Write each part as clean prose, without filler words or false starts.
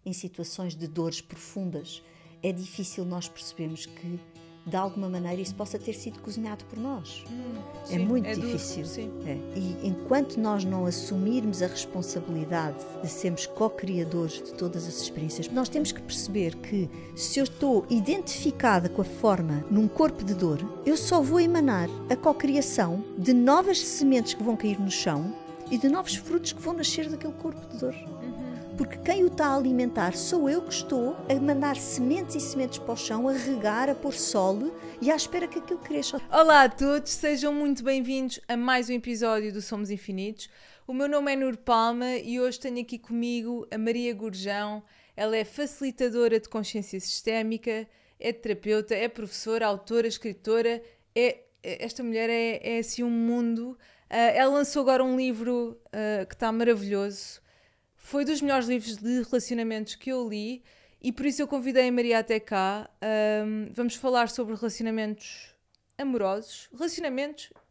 em situações de dores profundas, é difícil nós percebermos que, de alguma maneira, isso possa ter sido cozinhado por nós. É muito difícil. Duro, E enquanto nós não assumirmos a responsabilidade de sermos co-criadores de todas as experiências, nós temos que perceber que, se eu estou identificada com a forma num corpo de dor, eu só vou emanar a co-criação de novas sementes que vão cair no chão e de novos frutos que vão nascer daquele corpo de dor. Porque quem o está a alimentar sou eu que estou a mandar sementes e sementes para o chão, a regar, a pôr sol e à espera que aquilo cresça. Olá a todos, sejam muito bem-vindos a mais um episódio do Somos Infinitos. O meu nome é Nur Palma e hoje tenho aqui comigo a Maria Gurjão. Ela é facilitadora de consciência sistémica, é terapeuta, é professora, autora, escritora. Esta mulher é assim um mundo. Ela lançou agora um livro que está maravilhoso. Foi dos melhores livros de relacionamentos que eu li e por isso eu convidei a Maria até cá. Vamos falar sobre relacionamentos amorosos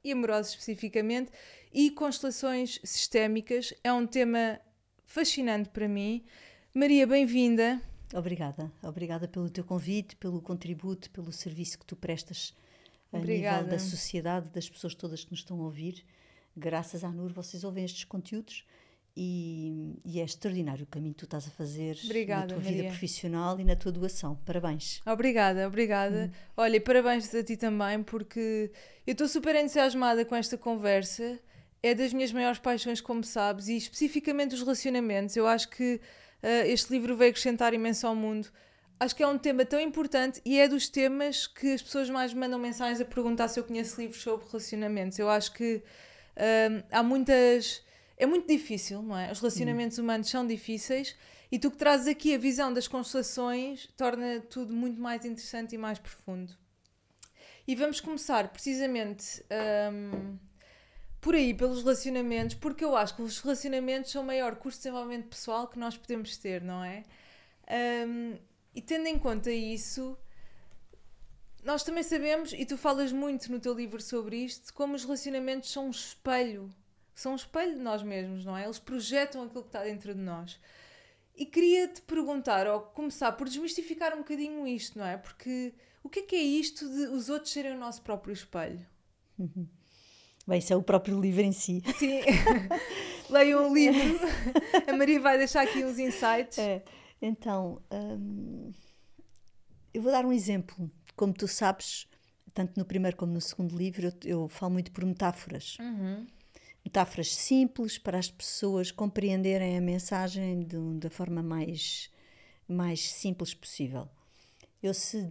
e amorosos especificamente, e constelações sistémicas. É um tema fascinante para mim. Maria, bem-vinda. Obrigada pelo teu convite, pelo contributo, pelo serviço que tu prestas a Obrigada. nível da sociedade, das pessoas todas que nos estão a ouvir. Graças à Nur, vocês ouvem estes conteúdos. E é extraordinário o caminho que tu estás a fazer. Obrigada, na tua Maria. vida profissional e na tua doação. Parabéns. Obrigada. Olha, e parabéns a ti também, porque eu estou super entusiasmada com esta conversa. É das minhas maiores paixões, como sabes, e especificamente os relacionamentos. Eu acho que este livro veio acrescentar imenso ao mundo. Acho que é um tema tão importante e é dos temas que as pessoas mais me mandam mensagens a perguntar se eu conheço livros sobre relacionamentos. Eu acho que há muitas... É muito difícil, não é? Os relacionamentos humanos são difíceis e tu que trazes aqui a visão das constelações torna tudo muito mais interessante e mais profundo. E vamos começar precisamente por aí, pelos relacionamentos, porque eu acho que os relacionamentos são o maior curso de desenvolvimento pessoal que nós podemos ter, não é? E tendo em conta isso, nós também sabemos, e tu falas muito no teu livro sobre isto, como os relacionamentos são um espelho de nós mesmos, não é? Eles projetam aquilo que está dentro de nós. E queria-te perguntar, ou começar por desmistificar um bocadinho isto, não é? Porque o que é isto de os outros serem o nosso próprio espelho? Bem, isso é o próprio livro em si. Sim, leiam o livro. A Maria vai deixar aqui uns insights. Então, eu vou dar um exemplo. Como tu sabes, tanto no primeiro como no segundo livro, eu falo muito por metáforas. Metáforas simples para as pessoas compreenderem a mensagem da forma mais simples possível. Eu, se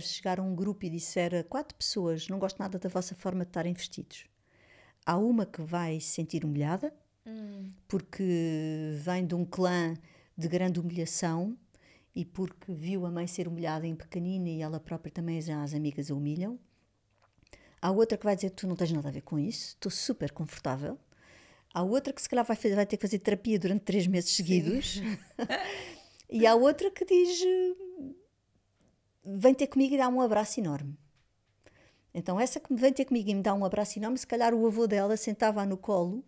chegar a um grupo e disser a 4 pessoas, não gosto nada da vossa forma de estarem vestidos, há uma que vai se sentir humilhada, porque vem de um clã de grande humilhação e porque viu a mãe ser humilhada em pequenina e ela própria também, as amigas a humilham. Há outra que vai dizer, tu não tens nada a ver com isso, estou super confortável. Há outra que se calhar vai ter que fazer terapia durante 3 meses seguidos. E há outra que diz, vem ter comigo e dá um abraço enorme. Então essa que vem ter comigo e me dá um abraço enorme, se calhar o avô dela sentava no colo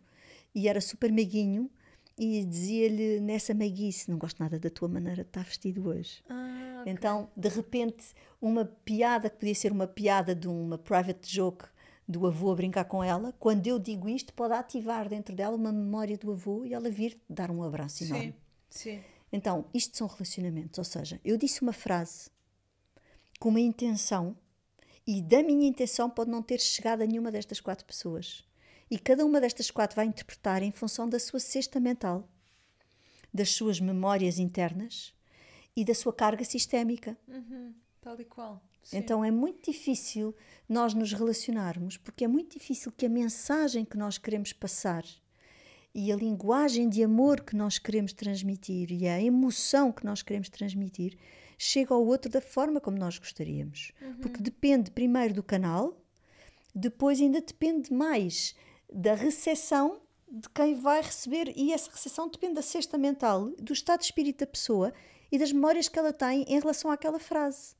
e era super meiguinho e dizia-lhe nessa meiguice, não gosto nada da tua maneira de estar vestido hoje. Okay. Então, de repente, uma piada que podia ser uma piada de uma private joke do avô a brincar com ela, quando eu digo isto, pode ativar dentro dela uma memória do avô e ela vir dar um abraço enorme. Sim. Então, isto são relacionamentos, ou seja, eu disse uma frase com uma intenção e da minha intenção pode não ter chegado a nenhuma destas 4 pessoas. E cada uma destas 4 vai interpretar em função da sua cesta mental, das suas memórias internas e da sua carga sistémica. Tal e qual. Sim. Então é muito difícil nós nos relacionarmos, porque é muito difícil que a mensagem que nós queremos passar e a linguagem de amor que nós queremos transmitir e a emoção que nós queremos transmitir chegue ao outro da forma como nós gostaríamos. Porque depende primeiro do canal, depois ainda depende mais da recepção de quem vai receber, e essa recepção depende da cesta mental, do estado de espírito da pessoa e das memórias que ela tem em relação àquela frase.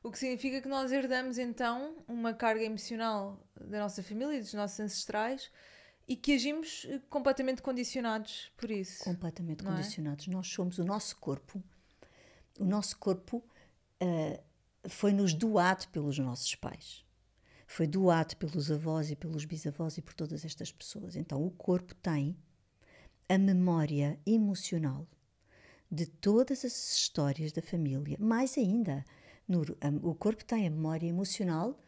O que significa que nós herdamos então uma carga emocional da nossa família e dos nossos ancestrais e que agimos completamente condicionados por isso. Completamente condicionados. Nós somos o nosso corpo. O nosso corpo foi-nos doado pelos nossos pais. Foi doado pelos avós e pelos bisavós e por todas estas pessoas. Então, o corpo tem a memória emocional de todas as histórias da família. Mais ainda, o corpo tem a memória emocional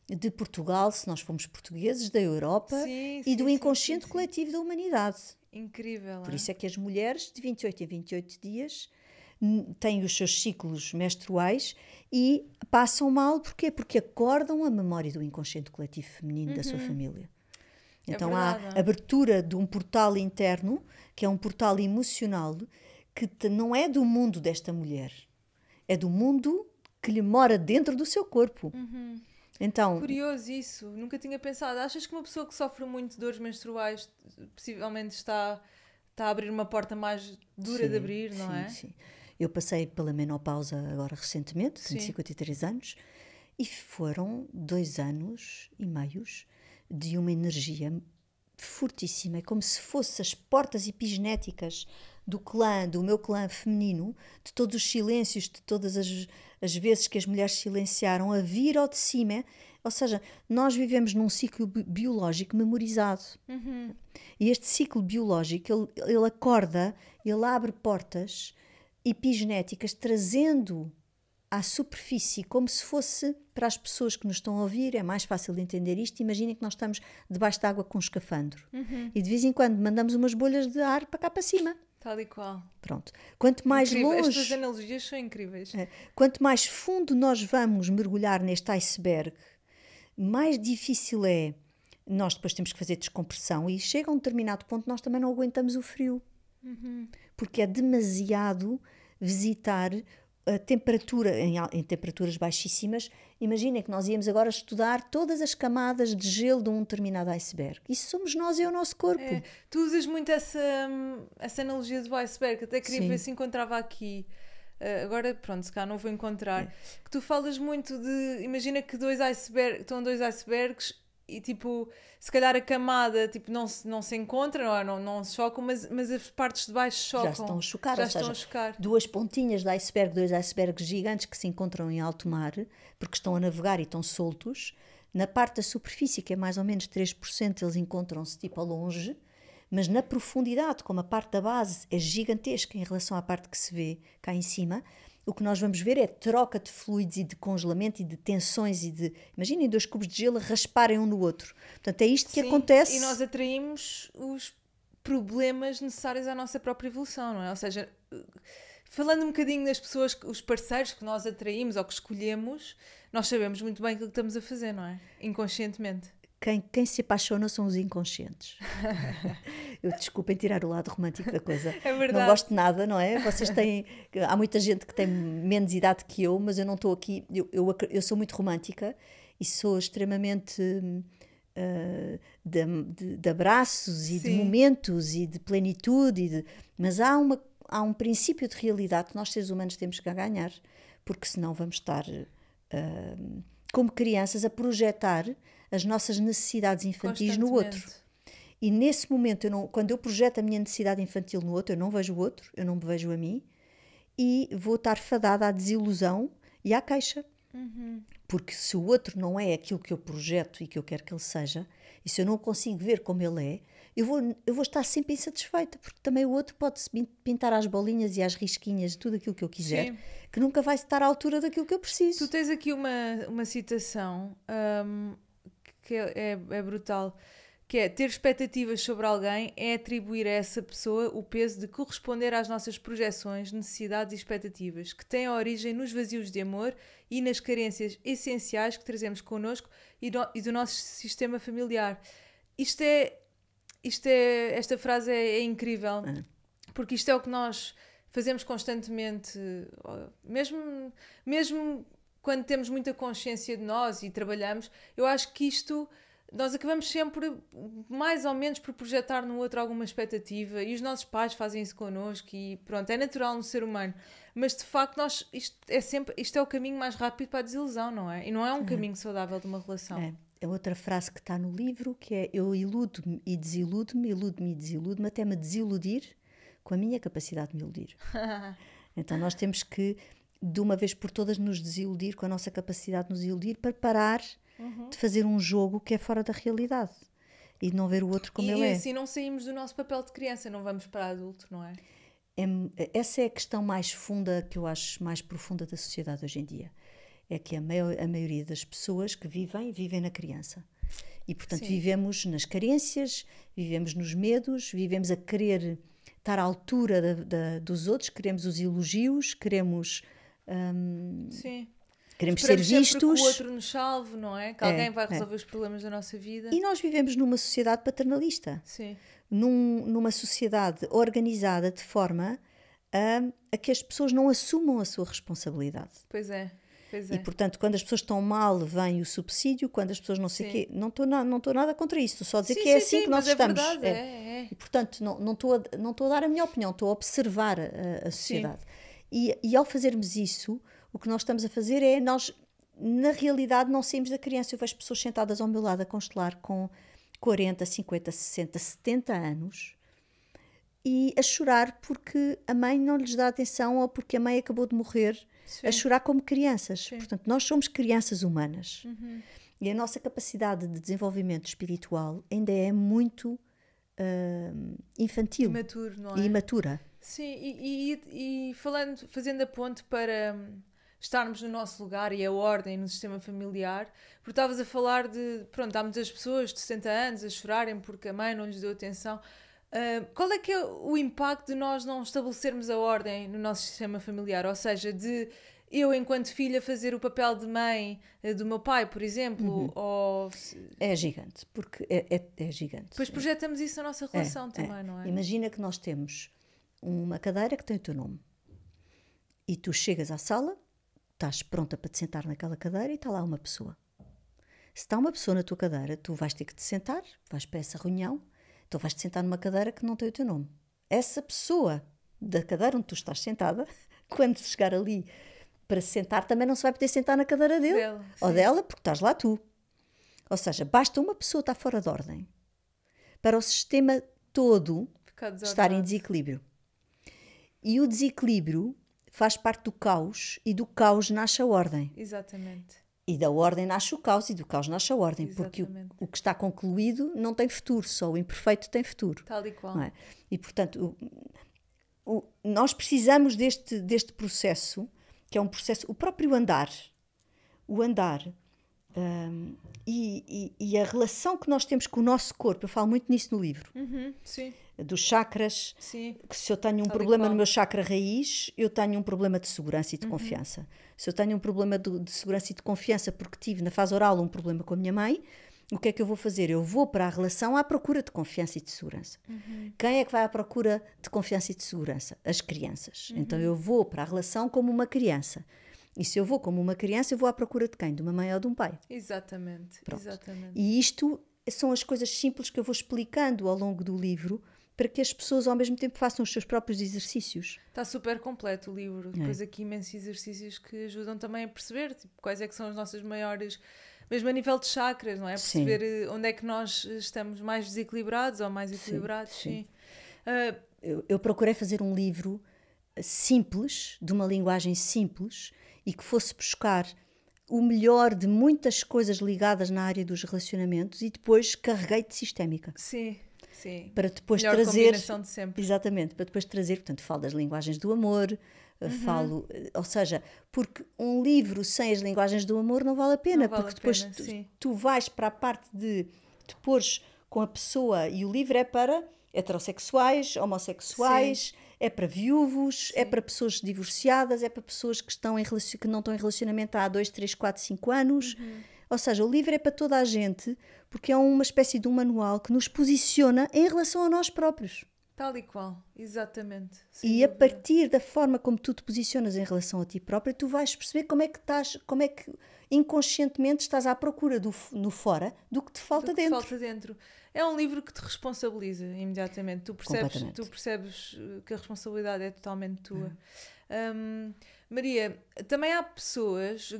de Portugal, se nós formos portugueses, da Europa e do inconsciente coletivo da humanidade. Incrível. Por isso é que as mulheres de 28 em 28 dias têm os seus ciclos menstruais e passam mal. Porquê? Porque acordam a memória do inconsciente coletivo feminino da sua família. Então há abertura de um portal interno, que é um portal emocional, que não é do mundo desta mulher, é do mundo que lhe mora dentro do seu corpo. Então, curioso isso, nunca tinha pensado. Achas que uma pessoa que sofre muito de dores menstruais possivelmente está a abrir uma porta mais dura de abrir, não é? Sim. Eu passei pela menopausa agora recentemente, tenho 53 anos, e foram 2 anos e meios de uma energia fortíssima. É como se fossem as portas epigenéticas do meu clã feminino, de todos os silêncios, de todas as vezes que as mulheres silenciaram, a vir ao de cima. Ou seja, nós vivemos num ciclo biológico memorizado. E este ciclo biológico, ele acorda, ele abre portas epigenéticas, trazendo à superfície, como se fosse, para as pessoas que nos estão a ouvir, é mais fácil de entender isto. Imaginem que nós estamos debaixo de água com um escafandro. E de vez em quando mandamos umas bolhas de ar para cá para cima. Tal e qual. Pronto. Quanto mais longe... As tuas analogias são incríveis. Quanto mais fundo nós vamos mergulhar neste iceberg, mais difícil é. Nós depois temos que fazer descompressão e chega a um determinado ponto nós também não aguentamos o frio. Porque é demasiado visitar a temperatura em temperaturas baixíssimas. Imaginem que nós íamos agora estudar todas as camadas de gelo de um determinado iceberg. Isso somos nós, é o nosso corpo. Tu usas muito essa analogia do iceberg, até queria ver se encontrava aqui. Agora, pronto, se cá não vou encontrar. Que tu falas muito de... Imagina que estão 2 icebergs e, tipo, se calhar a camada tipo, não se encontra, não se chocam, mas as partes de baixo chocam. Já estão a chocar. 2 pontinhas de iceberg, 2 icebergs gigantes que se encontram em alto mar, porque estão a navegar e estão soltos. Na parte da superfície, que é mais ou menos 3%, eles encontram-se tipo a longe, mas na profundidade, como a parte da base é gigantesca em relação à parte que se vê cá em cima, o que nós vamos ver é troca de fluidos e de congelamento e de tensões e de... Imaginem 2 cubos de gelo a rasparem um no outro. Portanto, é isto que acontece. E nós atraímos os problemas necessários à nossa própria evolução, não é? Ou seja, falando um bocadinho das pessoas, os parceiros que nós atraímos ou que escolhemos, nós sabemos muito bem aquilo que estamos a fazer, não é? Inconscientemente. Quem se apaixona são os inconscientes. Desculpem tirar o lado romântico da coisa. É verdade. Não gosto de nada, não é? Há muita gente que tem menos idade que eu, mas eu não estou aqui... Eu sou muito romântica e sou extremamente de abraços e de momentos e de plenitude. Mas há um princípio de realidade que nós seres humanos temos que ganhar, porque senão vamos estar... como crianças, a projetar as nossas necessidades infantis no outro. E nesse momento, quando eu projeto a minha necessidade infantil no outro, eu não vejo o outro, eu não me vejo a mim, e vou estar fadada à desilusão e à queixa. Porque se o outro não é aquilo que eu projeto e que eu quero que ele seja, e se eu não consigo ver como ele é, eu vou estar sempre insatisfeita, porque também o outro pode-se pintar às bolinhas e às risquinhas de tudo aquilo que eu quiser, que nunca vai estar à altura daquilo que eu preciso. Tu tens aqui uma citação que é brutal, que é: ter expectativas sobre alguém é atribuir a essa pessoa o peso de corresponder às nossas projeções, necessidades e expectativas, que têm a origem nos vazios de amor e nas carências essenciais que trazemos connosco e do nosso sistema familiar. Esta frase é incrível, porque isto é o que nós fazemos constantemente, mesmo quando temos muita consciência de nós e trabalhamos. Eu acho que nós acabamos sempre, mais ou menos, por projetar no outro alguma expectativa, e os nossos pais fazem isso connosco, e pronto, é natural no ser humano. Mas de facto, isto é o caminho mais rápido para a desilusão, não é? E não é um caminho saudável de uma relação. é outra frase que está no livro, que é: eu iludo-me e desiludo-me, até me desiludir com a minha capacidade de me iludir. Então nós temos que, de uma vez por todas, nos desiludir com a nossa capacidade de nos iludir, para parar de fazer um jogo que é fora da realidade e de não ver o outro como ele é. E assim não saímos do nosso papel de criança, não vamos para adulto, não é? Essa é a questão mais funda, que eu acho mais profunda da sociedade hoje em dia. É que a maioria das pessoas que vivem na criança. E, portanto, Sim. vivemos nas carências, vivemos nos medos, vivemos a querer estar à altura dos outros, queremos os elogios, queremos Sim. ser vistos. Sempre que o outro nos salve, não é? Que alguém vai resolver os problemas da nossa vida. E nós vivemos numa sociedade paternalista. Sim. Numa sociedade organizada de forma a que as pessoas não assumam a sua responsabilidade. Pois é. E, portanto, quando as pessoas estão mal, vem o subsídio, quando as pessoas não sei o quê. Não estou nada contra isso, estou só a dizer que é assim que nós estamos. É verdade, E, portanto, não estou a dar a minha opinião, estou a observar a sociedade. E ao fazermos isso, o que nós estamos a fazer é, nós, na realidade, não saímos da criança. Eu vejo pessoas sentadas ao meu lado a constelar com 40, 50, 60, 70 anos e a chorar porque a mãe não lhes dá atenção ou porque a mãe acabou de morrer. Sim. A chorar como crianças. Sim. Portanto, nós somos crianças humanas. E a nossa capacidade de desenvolvimento espiritual ainda é muito infantil. Imaturo, não é? E imatura. Sim, e fazendo a ponte para estarmos no nosso lugar e a ordem no sistema familiar, porque estavas a falar de, pronto, há muitas pessoas de 60 anos a chorarem porque a mãe não lhes deu atenção. Qual é que é o impacto de nós não estabelecermos a ordem no nosso sistema familiar? Ou seja, de eu, enquanto filha, fazer o papel de mãe do meu pai, por exemplo? Ou... É gigante, porque é gigante. Depois projetamos isso na nossa relação também, não é? Imagina que nós temos uma cadeira que tem o teu nome e tu chegas à sala, estás pronta para te sentar naquela cadeira e está lá uma pessoa. Se está uma pessoa na tua cadeira, tu vais ter que te sentar, vais para essa reunião. Então vais-te sentar numa cadeira que não tem o teu nome. Essa pessoa da cadeira onde tu estás sentada, quando chegar ali para se sentar, também não se vai poder sentar na cadeira dele ou dela, porque estás lá tu. Ou seja, basta uma pessoa estar fora de ordem para o sistema todo estar em desequilíbrio. E o desequilíbrio faz parte do caos e do caos nasce a ordem. Exatamente. E da ordem nasce o caos e do caos nasce a ordem. Exatamente. Porque o que está concluído não tem futuro, só o imperfeito tem futuro. Tal e qual. Não é? E, portanto, nós precisamos deste processo, que é um processo, o próprio andar, e a relação que nós temos com o nosso corpo. Eu falo muito nisso no livro. Sim. Dos chakras. Sim. Que se eu tenho um problema no meu chakra raiz, eu tenho um problema de segurança e de confiança. Se eu tenho um problema de segurança e de confiança porque tive na fase oral um problema com a minha mãe, o que é que eu vou fazer? Eu vou para a relação à procura de confiança e de segurança. Quem é que vai à procura de confiança e de segurança? As crianças. Então eu vou para a relação como uma criança. E se eu vou como uma criança, eu vou à procura de quem? De uma mãe ou de um pai. Exatamente. Exatamente. E isto são as coisas simples que eu vou explicando ao longo do livro, para que as pessoas ao mesmo tempo façam os seus próprios exercícios. Está super completo o livro. Depois aqui imensos exercícios que ajudam também a perceber quais é que são as nossas maiores, mesmo a nível de chakras, não é? Perceber onde é que nós estamos mais desequilibrados ou mais equilibrados. Sim. Eu procurei fazer um livro simples, de uma linguagem simples, e que fosse buscar o melhor de muitas coisas ligadas na área dos relacionamentos e depois carreguei de sistémica. Sim. Sim. Para depois melhor trazer, combinação de sempre. Exatamente, para depois trazer, portanto, falo das linguagens do amor, falo, ou seja, porque um livro sem as linguagens do amor não vale a pena, porque depois tu vais para a parte de te pôres com a pessoa, e o livro é para heterossexuais, homossexuais, é para viúvos, é para pessoas divorciadas, é para pessoas que não estão em relacionamento há 2, 3, 4, 5 anos. Ou seja, o livro é para toda a gente, porque é uma espécie de um manual que nos posiciona em relação a nós próprios. Tal e qual, exatamente. E a partir da forma como tu te posicionas em relação a ti própria, tu vais perceber como é que inconscientemente estás à procura no fora do que te falta dentro. É um livro que te responsabiliza imediatamente. Tu percebes que a responsabilidade é totalmente tua. Maria, também há pessoas,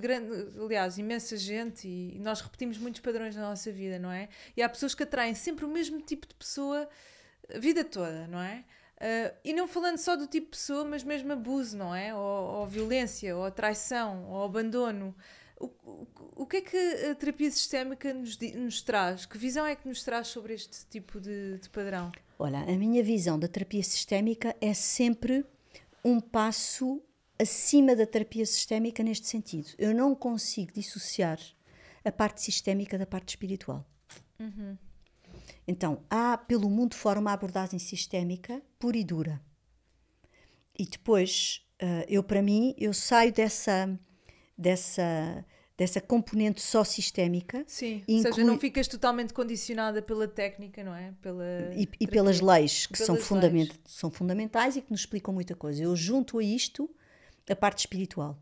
aliás, imensa gente, e nós repetimos muitos padrões na nossa vida, não é? E há pessoas que atraem sempre o mesmo tipo de pessoa a vida toda, não é? E não falando só do tipo de pessoa, mas mesmo abuso, não é? Ou violência, ou traição, ou abandono. O que é que a terapia sistémica nos traz? Que visão é que nos traz sobre este tipo de padrão? Olha, a minha visão da terapia sistémica é sempre um passo acima da terapia sistémica neste sentido. Eu não consigo dissociar a parte sistémica da parte espiritual. Então, há pelo mundo fora uma abordagem sistémica pura e dura. E depois, para mim, eu saio dessa componente só sistémica. Sim, ou seja, não ficas totalmente condicionada pela técnica, não é? E pelas leis, que são fundamentais e que nos explicam muita coisa. Eu junto a isto a parte espiritual.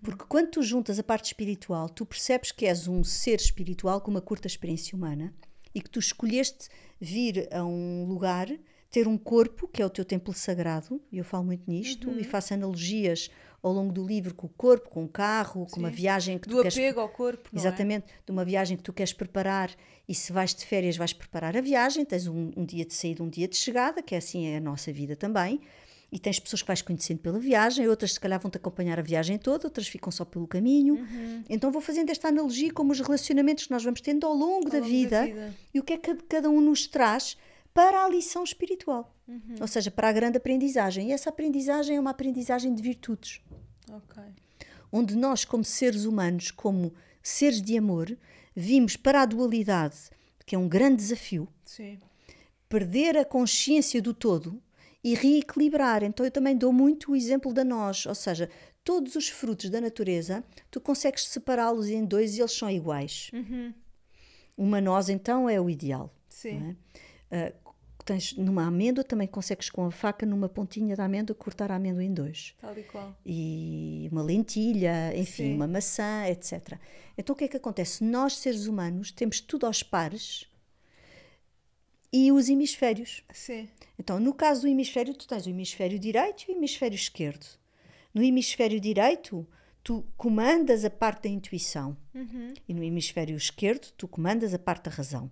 Porque quando tu juntas a parte espiritual, tu percebes que és um ser espiritual com uma curta experiência humana e que tu escolheste vir a um lugar, ter um corpo, que é o teu templo sagrado, e eu falo muito nisto, e faço analogias ao longo do livro com o corpo, com o carro, com uma viagem que tu queres... Do apego ao corpo, não Exatamente, de uma viagem que tu queres preparar, e se vais de férias vais preparar a viagem, tens um dia de saída, um dia de chegada, que é assim é a nossa vida também, e tens pessoas que vais conhecendo pela viagem, outras se calhar vão-te acompanhar a viagem toda, outras ficam só pelo caminho. Então vou fazendo esta analogia como os relacionamentos que nós vamos tendo ao longo da vida e o que é que cada um nos traz para a lição espiritual. Ou seja, para a grande aprendizagem. E essa aprendizagem é uma aprendizagem de virtudes. Onde nós, como seres humanos, como seres de amor, vimos para a dualidade, que é um grande desafio, perder a consciência do todo e reequilibrar. Então eu também dou muito o exemplo da noz, ou seja, todos os frutos da natureza, tu consegues separá-los em dois e eles são iguais. Uma noz então é o ideal. Sim. Não é? Tens numa amêndoa, também consegues com a faca numa pontinha da amêndoa cortar a amêndoa em dois. Tal e qual. E uma lentilha, enfim, uma maçã, etc. Então o que é que acontece? Nós, seres humanos, temos tudo aos pares e os hemisférios. Sim. Então, no caso do hemisfério, tu tens o hemisfério direito e o hemisfério esquerdo. No hemisfério direito, tu comandas a parte da intuição. E no hemisfério esquerdo, tu comandas a parte da razão.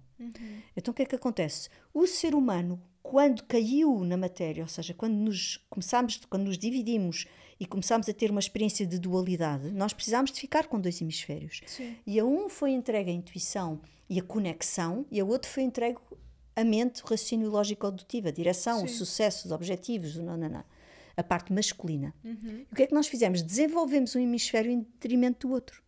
Então, o que é que acontece? O ser humano, quando caiu na matéria, ou seja, quando nos dividimos e começámos a ter uma experiência de dualidade, nós precisámos de ficar com dois hemisférios. E a um foi entregue a intuição e a conexão, e a outro foi entregue a mente, o raciocínio lógico-dedutivo, a direção, o sucesso, os objetivos, a parte masculina. E o que é que nós fizemos? Desenvolvemos um hemisfério em detrimento do outro.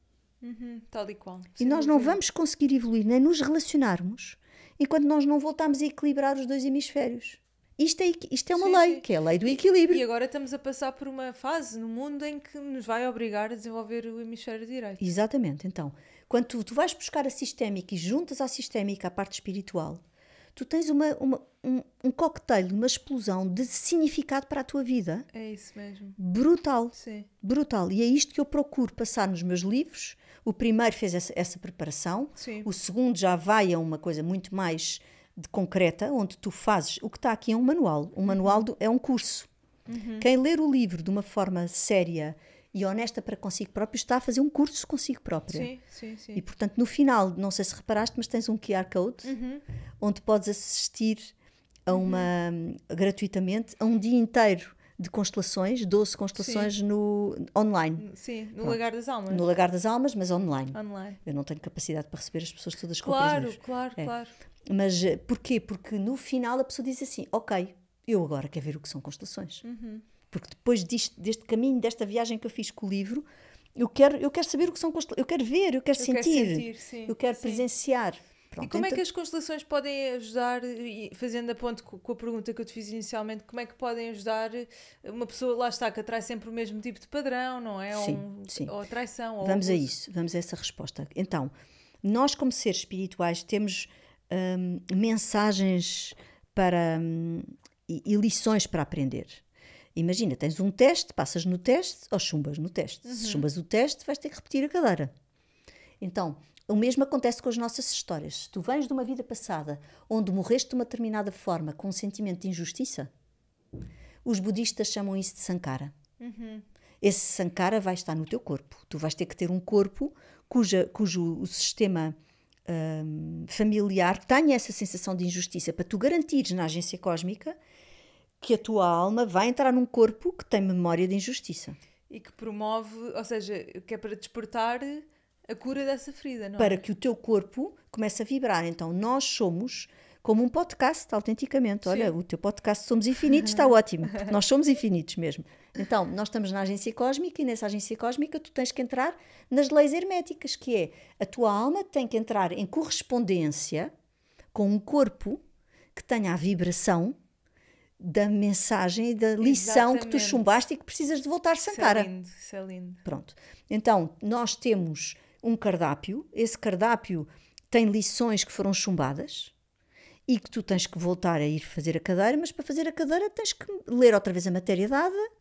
Tal e qual. E nós não vamos conseguir evoluir nem nos relacionarmos enquanto nós não voltarmos a equilibrar os dois hemisférios. Isto é uma lei, que é a lei do equilíbrio. E agora estamos a passar por uma fase no mundo em que nos vai obrigar a desenvolver o hemisfério direito. Exatamente. Então, quando tu vais buscar a sistémica e juntas à sistémica a parte espiritual, tu tens um cocktail, uma explosão de significado para a tua vida. É isso mesmo. Brutal. Sim. Brutal. E é isto que eu procuro passar nos meus livros. O primeiro fez essa preparação. Sim. O segundo já vai a uma coisa muito mais concreta, onde tu fazes... O que está aqui é um manual. Um manual é um curso. Quem ler o livro de uma forma séria e honesta para consigo próprio está a fazer um curso consigo própria. Sim. E, portanto, no final, não sei se reparaste, mas tens um QR Code onde podes assistir a gratuitamente a um dia inteiro de constelações, 12 constelações online. Sim, no Lagar das Almas. No Lagar das Almas, mas online. Online. Eu não tenho capacidade para receber as pessoas todas Claro. Mas porquê? Porque no final a pessoa diz assim, ok, eu agora quero ver o que são constelações. Porque depois deste caminho, desta viagem que eu fiz com o livro, eu quero saber o que são constelações. Eu quero ver, eu quero sentir, eu quero presenciar. Pronto, e como é que as constelações podem ajudar, fazendo a ponto com a pergunta que eu te fiz inicialmente, como é que podem ajudar uma pessoa, lá está, que atrai sempre o mesmo tipo de padrão, não é? Sim. Ou traição. Ou vamos a isso, vamos a essa resposta. Então, nós como seres espirituais temos mensagens e lições para aprender. Imagina, tens um teste, passas no teste ou chumbas no teste. Se chumbas o teste, vais ter que repetir a cadeira. Então, o mesmo acontece com as nossas histórias. Se tu vens de uma vida passada onde morreste de uma determinada forma com um sentimento de injustiça, os budistas chamam isso de sankara. Esse Sankara vai estar no teu corpo. Tu vais ter que ter um corpo cujo o sistema familiar tenha essa sensação de injustiça, para tu garantires na agência cósmica que a tua alma vai entrar num corpo que tem memória de injustiça. E que promove, ou seja, que é para despertar a cura dessa ferida, não é? Para que o teu corpo comece a vibrar. Então, nós somos como um podcast, autenticamente. Olha, o teu podcast Somos Infinitos está ótimo, porque nós somos infinitos mesmo. Então, nós estamos na agência cósmica e nessa agência cósmica tu tens que entrar nas leis herméticas, que é a tua alma tem que entrar em correspondência com um corpo que tenha a vibração da mensagem e da lição que tu chumbaste e que precisas de voltar Sankara. Isso é lindo. Pronto. Então, nós temos um cardápio, esse cardápio tem lições que foram chumbadas e que tu tens que voltar a ir fazer a cadeira, mas para fazer a cadeira tens que ler outra vez a matéria dada,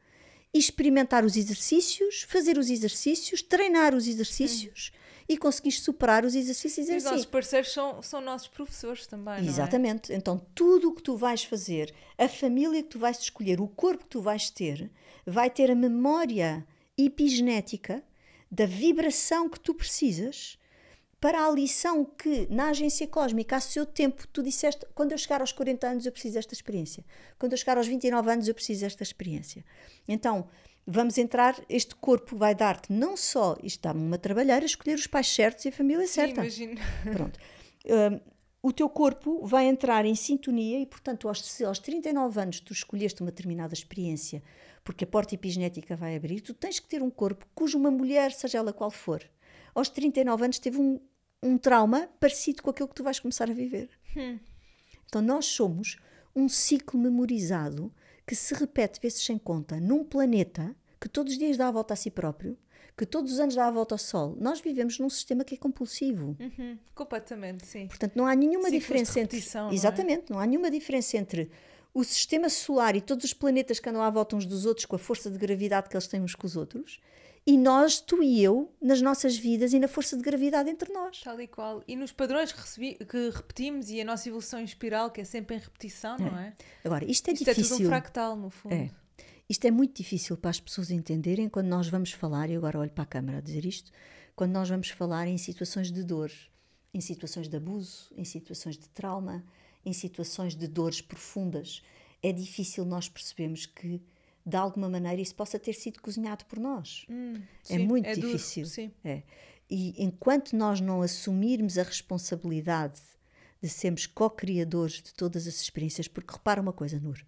experimentar os exercícios, fazer os exercícios, treinar os exercícios e conseguir superar os exercícios. E os nossos parceiros são nossos professores também, exatamente. Não é? Então, tudo o que tu vais fazer, a família que tu vais escolher, o corpo que tu vais ter, vai ter a memória epigenética da vibração que tu precisas para a lição que na agência cósmica, a seu tempo, tu disseste, quando eu chegar aos 40 anos eu preciso desta experiência. Quando eu chegar aos 29 anos eu preciso desta experiência. Então, vamos entrar, este corpo vai dar-te não só, isto dá-me uma trabalheira, escolher os pais certos e a família certa. Imagino. Pronto. O teu corpo vai entrar em sintonia e, portanto, aos 39 anos tu escolheste uma determinada experiência, porque a porta epigenética vai abrir, tu tens que ter um corpo cujo uma mulher, seja ela qual for, aos 39 anos teve um trauma parecido com aquilo que tu vais começar a viver. Então nós somos um ciclo memorizado que se repete vezes sem conta num planeta que todos os dias dá a volta a si próprio, que todos os anos dá a volta ao Sol. Nós vivemos num sistema que é compulsivo. Completamente, sim. Portanto, não há nenhuma diferença entre... Não exatamente, não há nenhuma diferença entre o sistema solar e todos os planetas que andam à volta uns dos outros com a força de gravidade que eles têm uns com os outros, e nós, tu e eu, nas nossas vidas e na força de gravidade entre nós. Tal e qual. E nos padrões que repetimos e a nossa evolução em espiral, que é sempre em repetição, não é? Agora, isto é difícil. É tudo um fractal, no fundo. Isto é muito difícil para as pessoas entenderem quando nós vamos falar, e agora olho para a câmara a dizer isto, quando nós vamos falar em situações de dor, em situações de abuso, em situações de trauma, em situações de dores profundas. É difícil nós percebermos que de alguma maneira isso possa ter sido cozinhado por nós. É muito difícil. Duro, sim. E enquanto nós não assumirmos a responsabilidade de sermos co-criadores de todas as experiências, porque repara uma coisa, Nur,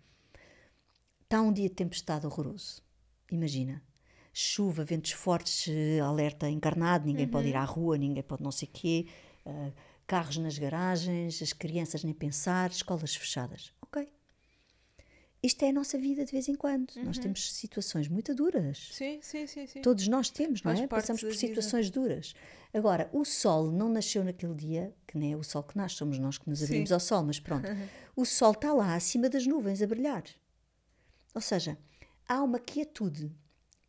está um dia de tempestade horroroso, imagina, chuva, ventos fortes, alerta encarnado, ninguém pode ir à rua, ninguém pode não sei o quê, carros nas garagens, as crianças nem pensar, escolas fechadas. Ok. Isto é a nossa vida de vez em quando. Nós temos situações muito duras. Sim. Todos nós temos, não é? Passamos por situações duras. Agora, o sol não nasceu naquele dia, que nem é o sol que nasce, somos nós que nos abrimos ao sol, mas pronto. O sol está lá acima das nuvens a brilhar. Ou seja, há uma quietude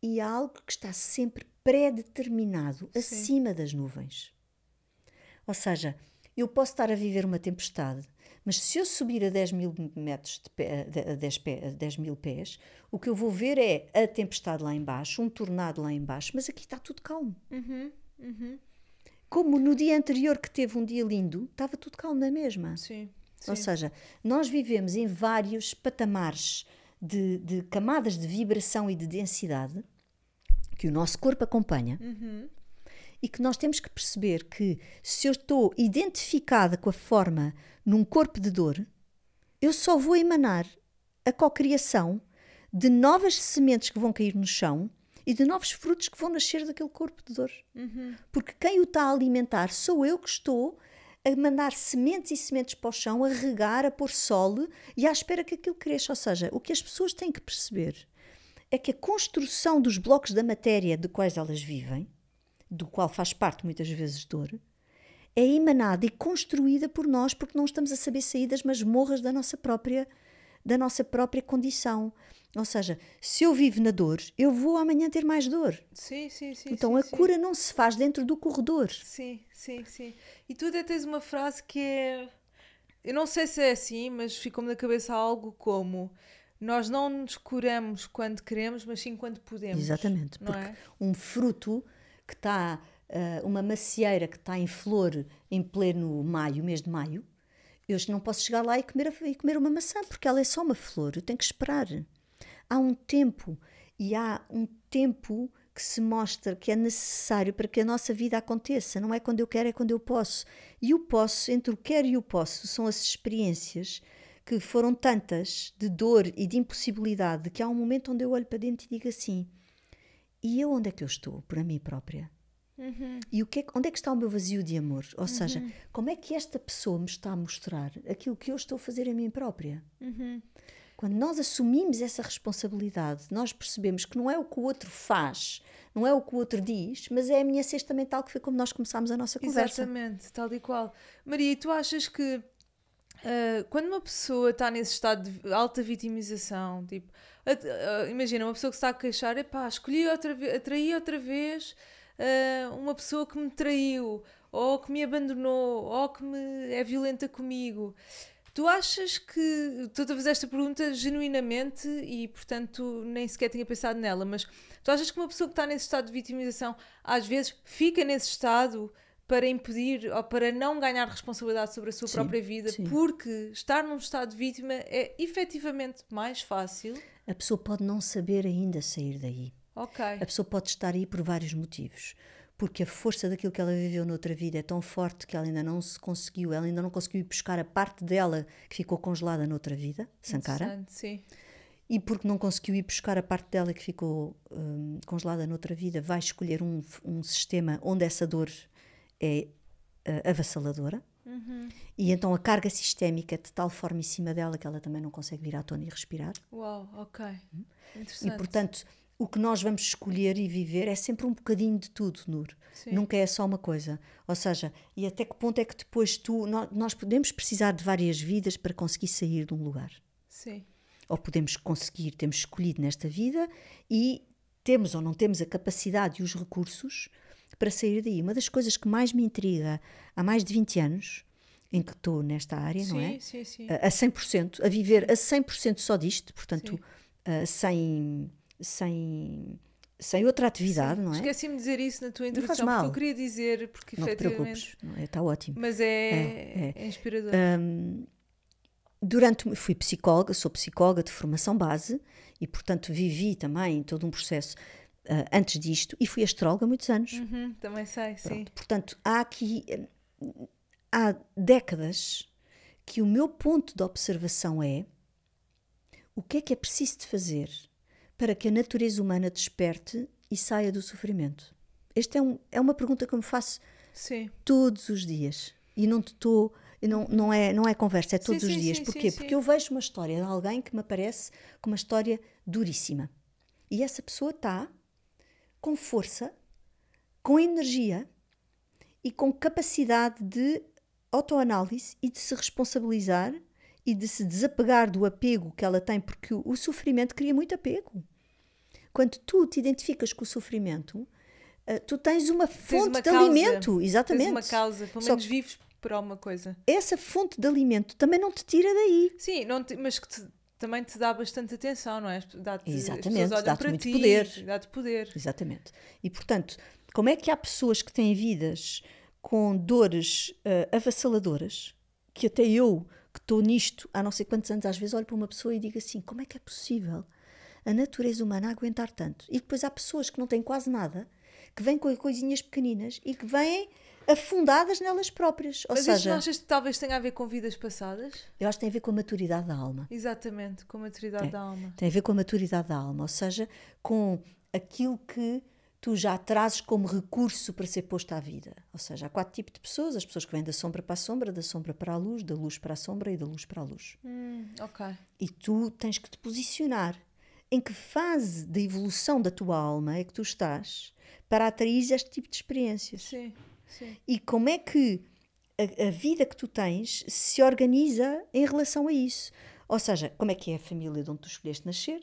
e há algo que está sempre pré-determinado acima das nuvens. Ou seja, eu posso estar a viver uma tempestade, mas se eu subir a 10 mil metros, a 10 mil pés, o que eu vou ver é a tempestade lá embaixo, um tornado lá embaixo, mas aqui está tudo calmo. Como no dia anterior que teve um dia lindo, estava tudo calmo na mesma. Sim. Ou seja, nós vivemos em vários patamares de camadas de vibração e de densidade que o nosso corpo acompanha. E que nós temos que perceber que se eu estou identificada com a forma num corpo de dor, eu só vou emanar a cocriação de novas sementes que vão cair no chão e de novos frutos que vão nascer daquele corpo de dor. Porque quem o está a alimentar sou eu que estou a mandar sementes e sementes para o chão, a regar, a pôr sol e à espera que aquilo cresça. Ou seja, o que as pessoas têm que perceber é que a construção dos blocos da matéria de quais elas vivem, do qual faz parte muitas vezes dor, é emanada e construída por nós porque não estamos a saber sair das masmorras da nossa própria condição. Ou seja, se eu vivo na dor, eu vou amanhã ter mais dor. Sim. Então a cura não se faz dentro do corredor. Sim. E tu até tens uma frase que é... Eu não sei se é assim, mas ficou-me na cabeça algo como... nós não nos curamos quando queremos, mas sim quando podemos. Exatamente, não porque é? um fruto que está, uma macieira que está em flor em pleno maio, mês de maio, eu não posso chegar lá e comer uma maçã, porque ela é só uma flor, eu tenho que esperar. Há um tempo que se mostra que é necessário para que a nossa vida aconteça, não é quando eu quero, é quando eu posso. E o posso, entre o quero e o posso, são as experiências que foram tantas de dor e de impossibilidade, que há um momento onde eu olho para dentro e digo assim, e eu onde é que eu estou, por mim própria? E onde é que está o meu vazio de amor? Ou seja, como é que esta pessoa me está a mostrar aquilo que eu estou a fazer a mim própria? Quando nós assumimos essa responsabilidade, nós percebemos que não é o que o outro faz, não é o que o outro diz, mas é a minha cesta mental, que foi como nós começámos a nossa conversa. Exatamente, tal e qual. Maria, e tu achas que quando uma pessoa está nesse estado de alta vitimização, tipo, imagina uma pessoa que se está a queixar, epá, atraí outra vez uma pessoa que me traiu, ou que me abandonou, ou que é violenta comigo. Tu achas que... Tu a fazer esta pergunta genuinamente e, portanto, nem sequer tinha pensado nela, mas tu achas que uma pessoa que está nesse estado de vitimização às vezes fica nesse estado para impedir ou para não ganhar responsabilidade sobre a sua própria vida, porque estar num estado de vítima é efetivamente mais fácil? A pessoa pode não saber ainda sair daí. Ok. A pessoa pode estar aí por vários motivos. Porque a força daquilo que ela viveu noutra vida é tão forte que ela ainda não conseguiu ir buscar a parte dela que ficou congelada noutra vida, Sankara. Sim. E porque não conseguiu ir buscar a parte dela que ficou congelada noutra vida, vai escolher um sistema onde essa dor é avassaladora. E então a carga sistémica é de tal forma em cima dela que ela também não consegue vir à tona e respirar. Uau, ok. Interessante. E portanto, o que nós vamos escolher e viver é sempre um bocadinho de tudo, Nur. Sim. Nunca é só uma coisa. Ou seja, e até que ponto é que depois nós podemos precisar de várias vidas para conseguir sair de um lugar. Sim. Ou temos escolhido nesta vida e temos ou não temos a capacidade e os recursos para sair daí. Uma das coisas que mais me intriga há mais de 20 anos, em que estou nesta área, não é? Sim. A 100%, a viver a 100% só disto, portanto, sem outra atividade, não é? Esqueci-me de dizer isso na tua introdução, mal. porque eu queria dizer, porque não efetivamente... te preocupes, não é? Está ótimo. Mas é inspirador. Fui psicóloga, sou psicóloga de formação base e, portanto, vivi também todo um processo antes disto e fui astróloga há muitos anos. Também sei, sim. Portanto, há décadas que o meu ponto de observação é o que é preciso de fazer para que a natureza humana desperte e saia do sofrimento. Esta é uma pergunta que eu me faço todos os dias e não é conversa, é todos os dias. Porquê? Porque eu vejo uma história de alguém que me aparece com uma história duríssima e essa pessoa está com força, com energia e com capacidade de autoanálise e de se responsabilizar e de se desapegar do apego que ela tem, porque o sofrimento cria muito apego. Quando tu te identificas com o sofrimento, tu tens uma fonte de alimento. Exatamente. Tens uma causa, pelo menos vives por alguma coisa. Essa fonte de alimento também não te tira daí. Sim, mas que também te dá bastante atenção, não é? Exatamente, dá-te muito poder. Dá-te poder. Exatamente. E, portanto, como é que há pessoas que têm vidas com dores avassaladoras, que até eu, que estou nisto há não sei quantos anos, às vezes olho para uma pessoa e digo assim, como é que é possível a natureza humana aguentar tanto? E depois há pessoas que não têm quase nada, que vêm com coisinhas pequeninas e que vêm afundadas nelas próprias. Mas isto não achas que talvez tenha a ver com vidas passadas? Eu acho que tem a ver com a maturidade da alma. Exatamente, com a maturidade da alma. Tem a ver com a maturidade da alma, ou seja, com aquilo que tu já trazes como recurso para ser posto à vida. Ou seja, há 4 tipos de pessoas: as pessoas que vêm da sombra para a sombra, da sombra para a luz, da luz para a sombra e da luz para a luz. Ok. E tu tens que te posicionar. Em que fase da evolução da tua alma é que tu estás para atrair este tipo de experiências? Sim. E como é que a vida que tu tens se organiza em relação a isso? Ou seja, como é que é a família de onde tu escolheste nascer?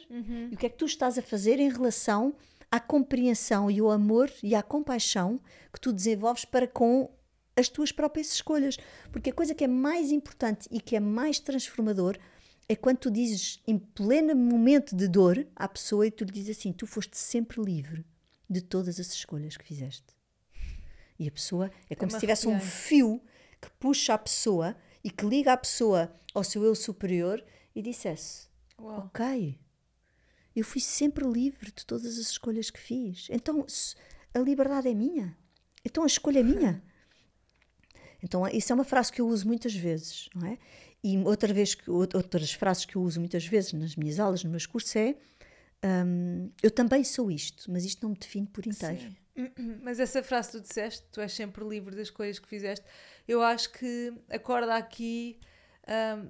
E o que é que tu estás a fazer em relação à compreensão e ao amor e à compaixão que tu desenvolves para com as tuas próprias escolhas? Porque a coisa que é mais importante e que é mais transformador é quando tu dizes, em pleno momento de dor, à pessoa e tu lhe dizes assim, tu foste sempre livre de todas as escolhas que fizeste. E a pessoa é como se tivesse um fio que puxa a pessoa e que liga a pessoa ao seu eu superior e dissesse, ok, eu fui sempre livre de todas as escolhas que fiz. Então a liberdade é minha. Então a escolha é minha. Então isso é uma frase que eu uso muitas vezes, não é? E outras frases que eu uso muitas vezes nas minhas aulas, nos meus cursos é eu também sou isto, mas isto não me define por inteiro. Sim. Mas essa frase que tu disseste, tu és sempre livre das coisas que fizeste, eu acho que acorda aqui,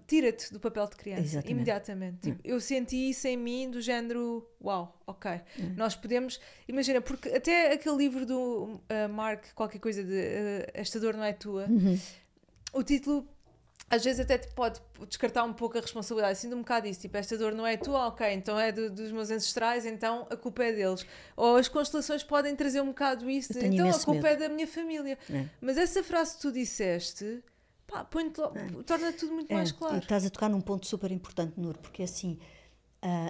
tira-te do papel de criança. Exatamente. Imediatamente. Tipo, eu senti isso em mim do género, uau, ok, nós podemos, imagina, porque até aquele livro do Mark, qualquer coisa de Esta Dor Não É Tua, o título às vezes até te pode descartar um pouco a responsabilidade, sinto um bocado isso, tipo, esta dor não é tua, ok, então é dos meus ancestrais, então a culpa é deles. Ou as constelações podem trazer um bocado isso, então a culpa é da minha família. Mas essa frase que tu disseste, pá, torna tudo muito mais claro. E estás a tocar num ponto super importante, Nur, porque assim,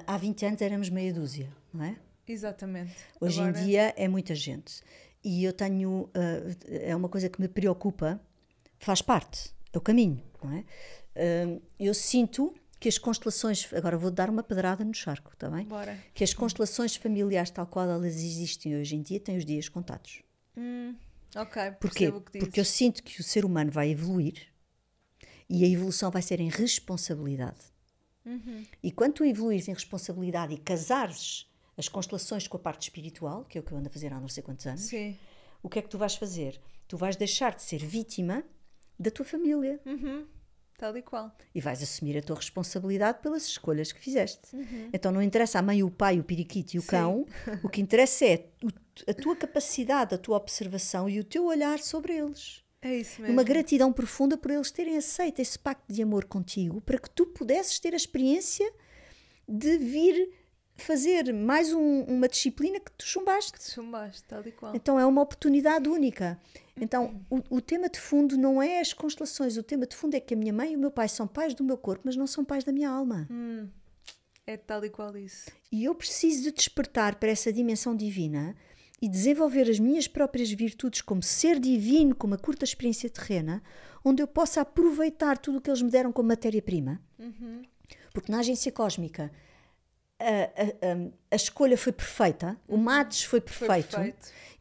há 20 anos éramos meia dúzia, não é? Exatamente. Hoje em dia é muita gente. E eu tenho, é uma coisa que me preocupa, faz parte, é o caminho. Não é? Eu sinto que as constelações, agora vou dar uma pedrada no charco, está bem? Bora. Que as constelações familiares tal qual elas existem hoje em dia têm os dias contados. Ok, porquê? O que dizes. Porque eu sinto que o ser humano vai evoluir e a evolução vai ser em responsabilidade. E quando tu evoluires em responsabilidade e casares as constelações com a parte espiritual, que é o que eu ando a fazer há não sei quantos anos, Sim. O que é que tu vais fazer? Tu vais deixar de ser vítima da tua família. Tal e qual. E vais assumir a tua responsabilidade pelas escolhas que fizeste. Então não interessa a mãe, o pai, o periquito e o cão. O que interessa é a tua capacidade, a tua observação e o teu olhar sobre eles. É isso mesmo. Uma gratidão profunda por eles terem aceito esse pacto de amor contigo para que tu pudesses ter a experiência de vir fazer mais uma disciplina que tu chumbaste. Tal e qual. Então é uma oportunidade única. Então o tema de fundo não é as constelações, o tema de fundo é que a minha mãe e o meu pai são pais do meu corpo, mas não são pais da minha alma. É tal e qual isso. E eu preciso de despertar para essa dimensão divina e desenvolver as minhas próprias virtudes como ser divino, com uma curta experiência terrena, onde eu possa aproveitar tudo o que eles me deram como matéria-prima. Porque na agência cósmica a escolha foi perfeita, o match foi perfeito.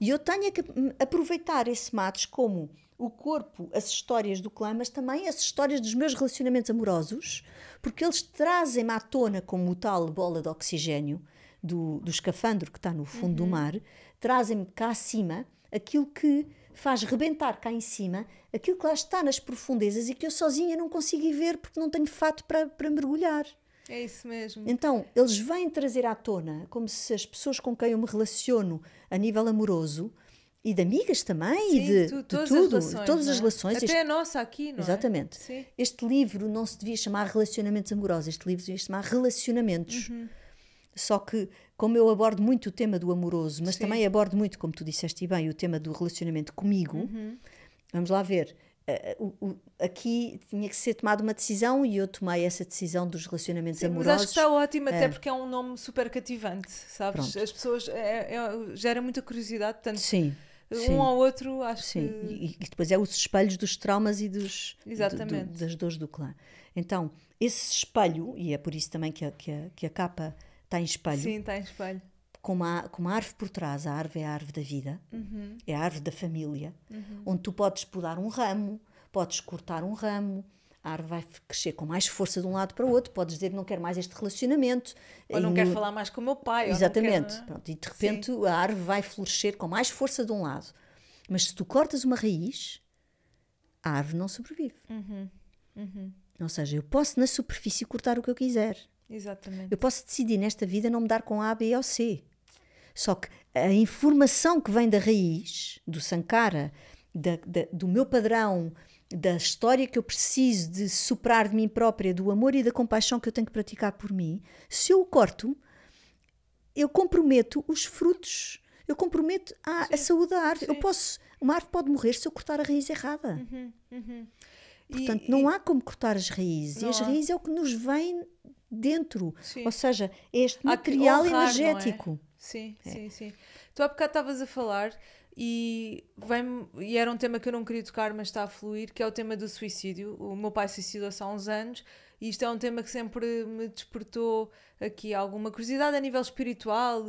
E eu tenho que aproveitar esse match como o corpo, as histórias do clã, mas também as histórias dos meus relacionamentos amorosos, porque eles trazem-me à tona como o tal bola de oxigênio do escafandro que está no fundo do mar, trazem-me cá acima aquilo que faz rebentar cá em cima, aquilo que lá está nas profundezas e que eu sozinha não consigo ir ver porque não tenho fato para mergulhar. É isso mesmo. Então, eles vêm trazer à tona, como se as pessoas com quem eu me relaciono a nível amoroso, e de amigas também, sim, e de tudo, todas as relações. Até a nossa aqui, não exatamente. É? Sim. Este livro não se devia chamar Relacionamentos Amorosos, este livro devia se chamar Relacionamentos. Só que, como eu abordo muito o tema do amoroso, mas também abordo muito, como tu disseste bem, o tema do relacionamento comigo, vamos lá ver. Aqui tinha que ser tomada uma decisão e eu tomei essa decisão dos relacionamentos amorosos. Mas acho que está ótimo, até porque é um nome super cativante, sabes? Pronto. As pessoas gera muita curiosidade, portanto, sim. Um ao outro, acho que... E depois é os espelhos dos traumas e das dores do clã. Então, esse espelho, e é por isso também que a capa está em espelho. Sim, está em espelho. Com uma árvore por trás, a árvore é a árvore da vida, é a árvore da família, onde tu podes podar um ramo, podes cortar um ramo, a árvore vai crescer com mais força de um lado para o outro, podes dizer não quero mais este relacionamento. Ou não quero falar mais com o meu pai. Exatamente. Ou não quero... Pronto, e de repente a árvore vai florescer com mais força de um lado. Mas se tu cortas uma raiz, a árvore não sobrevive. Ou seja, eu posso na superfície cortar o que eu quiser. Exatamente. Eu posso decidir nesta vida não me dar com A, B ou C. Só que a informação que vem da raiz, do Sankara, do meu padrão, da história que eu preciso de superar de mim própria, do amor e da compaixão que eu tenho que praticar por mim, se eu o corto, eu comprometo os frutos, eu comprometo a saúde da árvore. Uma árvore pode morrer se eu cortar a raiz errada. Portanto, não há como cortar as raízes. E as raízes é o que nos vem dentro. Sim. Ou seja, é este material honrar, energético. Não é? Sim. Tu há bocado estavas a falar e era um tema que eu não queria tocar, mas está a fluir, que é o tema do suicídio. O meu pai suicidou-se há uns anos e isto é um tema que sempre me despertou aqui alguma curiosidade a nível espiritual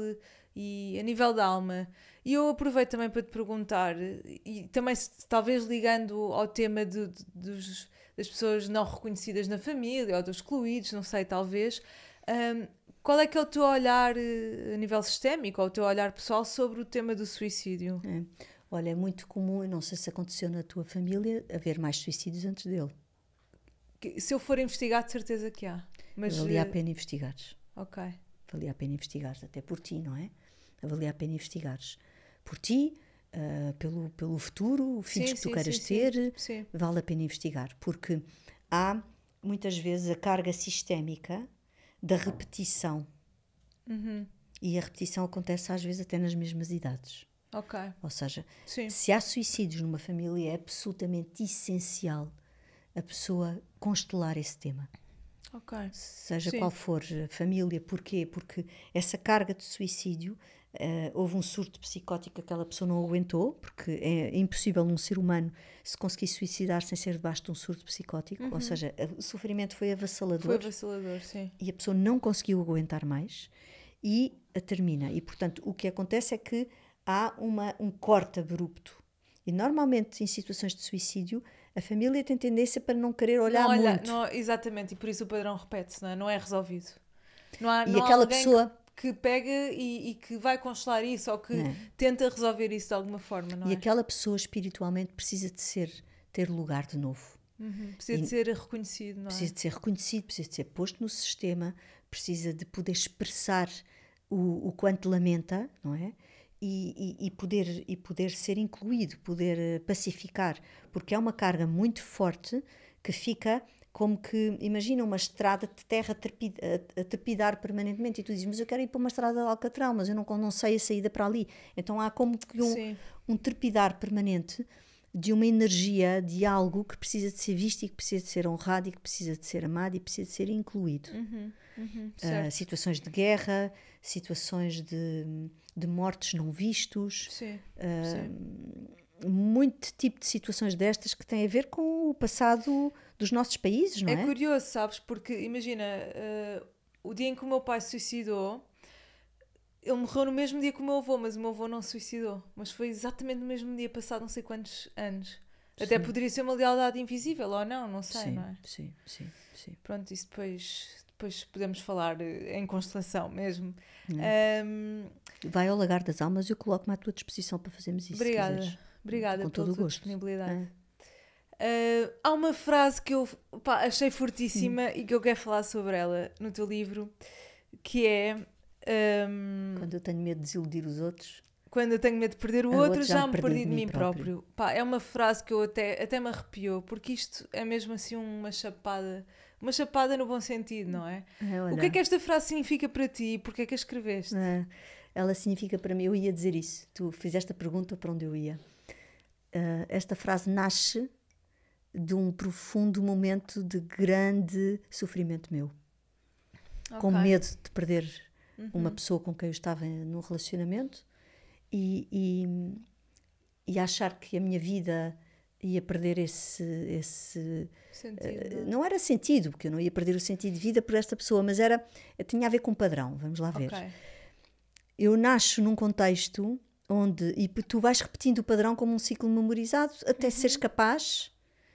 e a nível da alma. E eu aproveito também para te perguntar, e também talvez ligando ao tema das pessoas não reconhecidas na família ou dos excluídos, não sei, talvez, qual é que é o teu olhar a nível sistémico ou o teu olhar pessoal sobre o tema do suicídio? Olha, é muito comum, eu não sei se aconteceu na tua família, haver mais suicídios antes dele. Se eu for investigar, de certeza que há. Mas valia a pena investigares. Ok. Valia a pena investigares, até por ti, não é? Valia a pena investigares. Por ti, pelo futuro, filhos que tu queiras ter, vale a pena investigar. Porque há, muitas vezes, a carga sistémica da repetição. E a repetição acontece, às vezes, até nas mesmas idades. Ok. Ou seja, se há suicídios numa família, é absolutamente essencial a pessoa constelar esse tema. Okay. Seja qual for a família. Porquê? Porque essa carga de suicídio, houve um surto psicótico que aquela pessoa não aguentou, porque é impossível num ser humano se conseguir suicidar sem ser debaixo de um surto psicótico, ou seja, o sofrimento foi avassalador. Foi avassalador, sim. E a pessoa não conseguiu aguentar mais e termina. E, portanto, o que acontece é que há um corte abrupto. E, normalmente, em situações de suicídio, a família tem tendência para não querer olhar muito. Exatamente, e por isso o padrão repete-se, não é resolvido. Não há aquela alguém pessoa que pega e que vai constelar isso ou que tenta resolver isso de alguma forma, não é? E aquela pessoa espiritualmente precisa de ter lugar de novo. Precisa de ser reconhecido, não é? Precisa de ser reconhecido, precisa de ser posto no sistema, precisa de poder expressar o quanto lamenta, não é? E poder ser incluído, poder pacificar, porque é uma carga muito forte que fica como que, imagina uma estrada de terra a trepidar permanentemente e tu dizes, mas eu quero ir para uma estrada de Alcatrão, mas eu não sei a saída para ali. Então há como que um trepidar permanente de uma energia, de algo que precisa de ser visto e que precisa de ser honrado e que precisa de ser amado e precisa de ser incluído. Situações de guerra, situações de mortes não vistos, muito tipo de situações destas que têm a ver com o passado dos nossos países, não é? É curioso, sabes, porque imagina, o dia em que o meu pai se suicidou, ele morreu no mesmo dia que o meu avô, mas o meu avô não se suicidou. Mas foi exatamente no mesmo dia, passado não sei quantos anos. Até poderia ser uma lealdade invisível, ou não sei, não é? Sim. Pronto, isso depois podemos falar em constelação mesmo. Vai ao Lagar das Almas e eu coloco-me à tua disposição para fazermos isso. Obrigada com pela todo tua o gosto. disponibilidade. Há uma frase que eu achei fortíssima e que eu quero falar sobre ela no teu livro, que é... quando eu tenho medo de desiludir os outros... Quando eu tenho medo de perder o outro, já me perdi de mim próprio. É uma frase que eu até me arrepiou, porque isto é mesmo assim uma chapada no bom sentido, não é? O que é que esta frase significa para ti e porquê é que a escreveste? Ela significa para mim, eu ia dizer isso, tu fizeste a pergunta para onde eu ia. Esta frase nasce de um profundo momento de grande sofrimento meu. Com medo de perder uma pessoa com quem eu estava num relacionamento e achar que a minha vida ia perder esse sentido, não era sentido, porque eu não ia perder o sentido de vida por esta pessoa, mas tinha a ver com um padrão, vamos lá ver. Eu nasço num contexto onde, e tu vais repetindo o padrão como um ciclo memorizado até seres capaz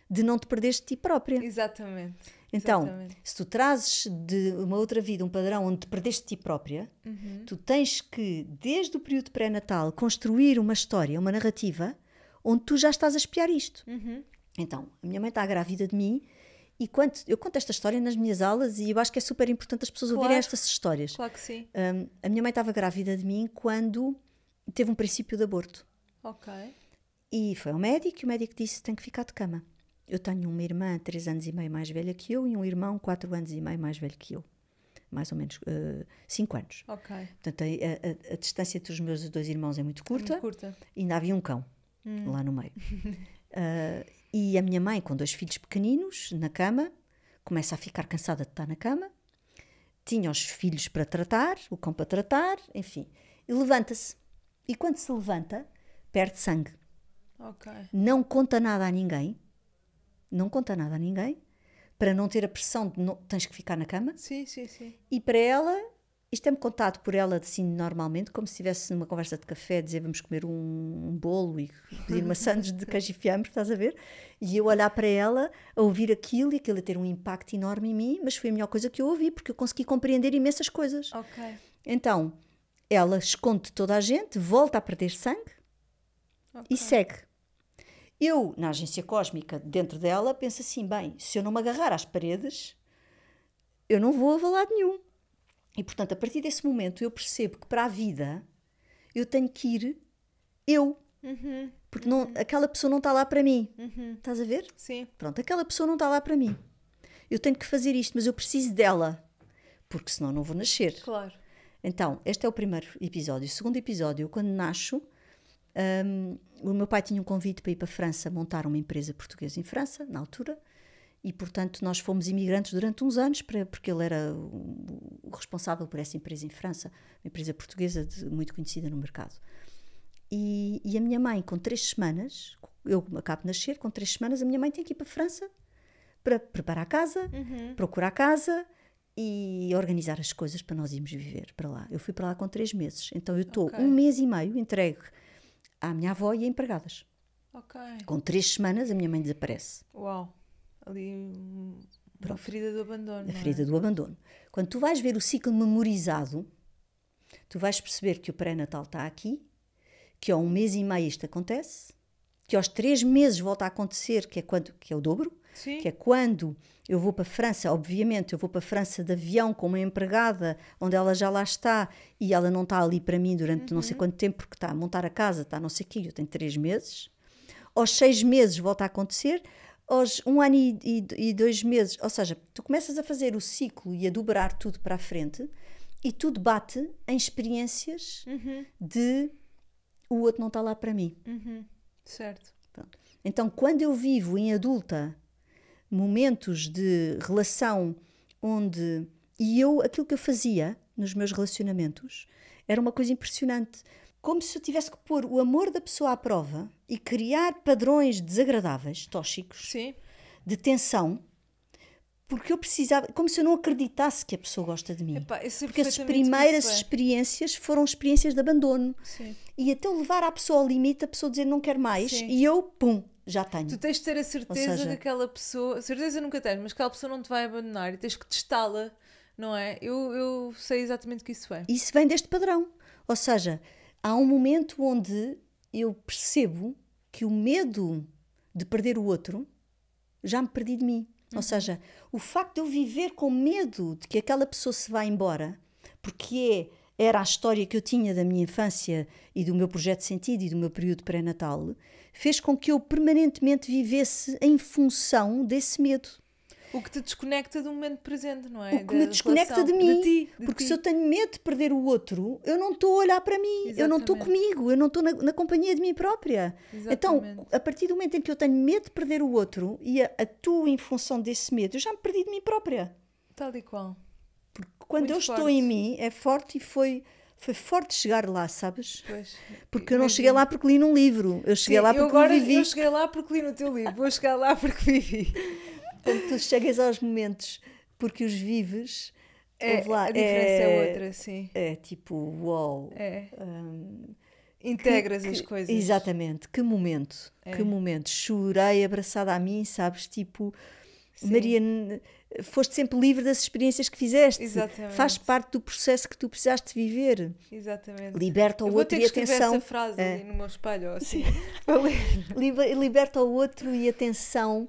de não te perderes de ti própria. Exatamente. Então, se tu trazes de uma outra vida um padrão onde te perdeste de ti própria, tu tens que, desde o período pré-natal, construir uma história, uma narrativa, onde tu já estás a espiar isto. Então, a minha mãe está grávida de mim e eu conto esta história nas minhas aulas e eu acho que é super importante as pessoas ouvirem estas histórias. Claro que sim. A minha mãe estava grávida de mim quando teve um princípio de aborto. E foi ao médico e o médico disse, tem que ficar de cama. Eu tenho uma irmã 3 anos e meio mais velha que eu e um irmão 4 anos e meio mais velho que eu. Mais ou menos 5 anos. Portanto, a distância entre os meus 2 irmãos é muito curta. Muito curta. E ainda havia um cão lá no meio. E a minha mãe, com 2 filhos pequeninos, na cama, começa a ficar cansada de estar na cama, tinha os filhos para tratar, o cão para tratar, enfim, e levanta-se. E quando se levanta, perde sangue. Ok. Não conta nada a ninguém, para não ter a pressão de tens que ficar na cama. Sim. E para ela, isto é-me contado por ela assim normalmente, como se estivesse numa conversa de café, dizer vamos comer um bolo e pedir maçãs de queijo e fiambre, estás a ver? E eu olhar para ela, a ouvir aquilo e aquilo a ter um impacto enorme em mim, mas foi a melhor coisa que eu ouvi, porque eu consegui compreender imensas coisas. Ok. Então, ela esconde toda a gente, volta a perder sangue e segue. Eu, na agência cósmica, dentro dela, penso assim, bem, se eu não me agarrar às paredes, eu não vou a lado nenhum. E, portanto, a partir desse momento, eu percebo que para a vida, eu tenho que ir eu. Porque aquela pessoa não está lá para mim. Estás a ver? Sim. Pronto, aquela pessoa não está lá para mim. Eu tenho que fazer isto, mas eu preciso dela. Porque senão não vou nascer. Claro. Então, este é o primeiro episódio. O segundo episódio, eu, quando nasço, o meu pai tinha um convite para ir para a França montar uma empresa portuguesa em França, na altura, e, portanto, nós fomos imigrantes durante uns anos, porque ele era o responsável por essa empresa em França, uma empresa portuguesa muito conhecida no mercado. E a minha mãe, com 3 semanas, eu acabo de nascer, com 3 semanas, a minha mãe tem que ir para a França para preparar a casa, procurar a casa e organizar as coisas para nós irmos viver para lá. Eu fui para lá com 3 meses, então eu estou 1 mês e meio entregue à minha avó e a empregadas. Com 3 semanas a minha mãe desaparece. Uau, ali uma ferida do abandono. A ferida do abandono. Quando tu vais ver o ciclo memorizado, tu vais perceber que o pré-natal está aqui, que ao 1 mês e meio isto acontece, que aos 3 meses volta a acontecer, que é o dobro. Sim. Que é quando eu vou para a França, obviamente eu vou para a França de avião com uma empregada, onde ela já lá está e ela não está ali para mim durante não sei quanto tempo, porque está a montar a casa, está não sei o quê, eu tenho 3 meses. Aos 6 meses volta a acontecer, aos 1 ano e 2 meses, ou seja, tu começas a fazer o ciclo e a dobrar tudo para a frente e tudo bate em experiências de o outro não está lá para mim. Certo. Pronto. Então, quando eu vivo em adulta momentos de relação onde... E aquilo que eu fazia nos meus relacionamentos era uma coisa impressionante. Como se eu tivesse que pôr o amor da pessoa à prova e criar padrões desagradáveis, tóxicos, de tensão, porque eu precisava... Como se eu não acreditasse que a pessoa gosta de mim. Porque as primeiras experiências foram experiências de abandono. Sim. E até eu levar a pessoa ao limite, a pessoa dizer não quer mais, e eu, pum, já tenho. Tu tens de ter a certeza que aquela pessoa... Certeza nunca tens, mas que aquela pessoa não te vai abandonar e tens que testá-la, não é? Eu sei exatamente o que isso é. Isso vem deste padrão. Ou seja, há um momento onde eu percebo que o medo de perder o outro já me perdi de mim. Ou seja, o facto de eu viver com medo de que aquela pessoa se vá embora, porque era a história que eu tinha da minha infância e do meu projeto de sentido e do meu período pré-natal, fez com que eu permanentemente vivesse em função desse medo. O que te desconecta do momento presente, não é? O que me desconecta de mim. Porque se eu tenho medo de perder o outro, eu não estou a olhar para mim. Exatamente. Eu não estou comigo, eu não estou na companhia de mim própria. Exatamente. Então, a partir do momento em que eu tenho medo de perder o outro e atuo em função desse medo, eu já me perdi de mim própria. Tal e qual. Porque quando eu estou em mim, é forte e foi forte chegar lá, sabes? Pois, porque eu não cheguei lá porque li num livro. Eu cheguei lá porque vivi. Eu cheguei lá porque li no teu livro. Vou chegar lá porque vivi. Quando tu chegas aos momentos porque os vives, a diferença é outra, sim. É tipo, uau. Integras as coisas. Exatamente. Que momento. Que momento. Chorei abraçada a mim, sabes? Tipo, sim. Maria, foste sempre livre das experiências que fizeste. Exatamente. Faz parte do processo que tu precisaste viver. Exatamente. Liberta o outro e atenção. Essa frase ali no meu espelho, assim. Liberta o outro e atenção.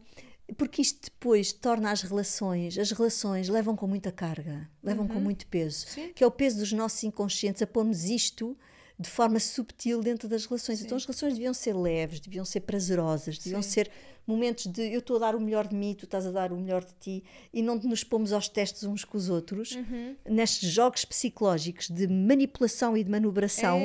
Porque isto depois torna as relações levam com muita carga, levam com muito peso, sim. Que é o peso dos nossos inconscientes a pôrmos isto de forma subtil dentro das relações. Sim. Então as relações deviam ser leves, deviam ser prazerosas, deviam ser momentos de eu estou a dar o melhor de mim, tu estás a dar o melhor de ti, e não nos pomos aos testes uns com os outros, nestes jogos psicológicos de manipulação e de manobração,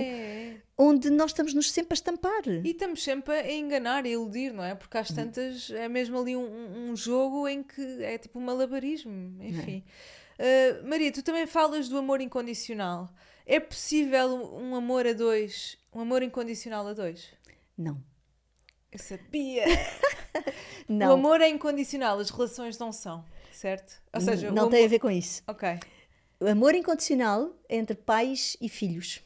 onde nós estamos-nos sempre a estampar. E estamos sempre a enganar, a iludir, não é? Porque às tantas é mesmo ali um jogo em que é tipo um malabarismo, enfim. Maria, tu também falas do amor incondicional. É possível um amor a dois, um amor incondicional a dois? Não. Eu sabia! Não. O amor é incondicional, as relações não são, certo? Ou seja, não tem a ver com isso. Ok. O amor incondicional é entre pais e filhos.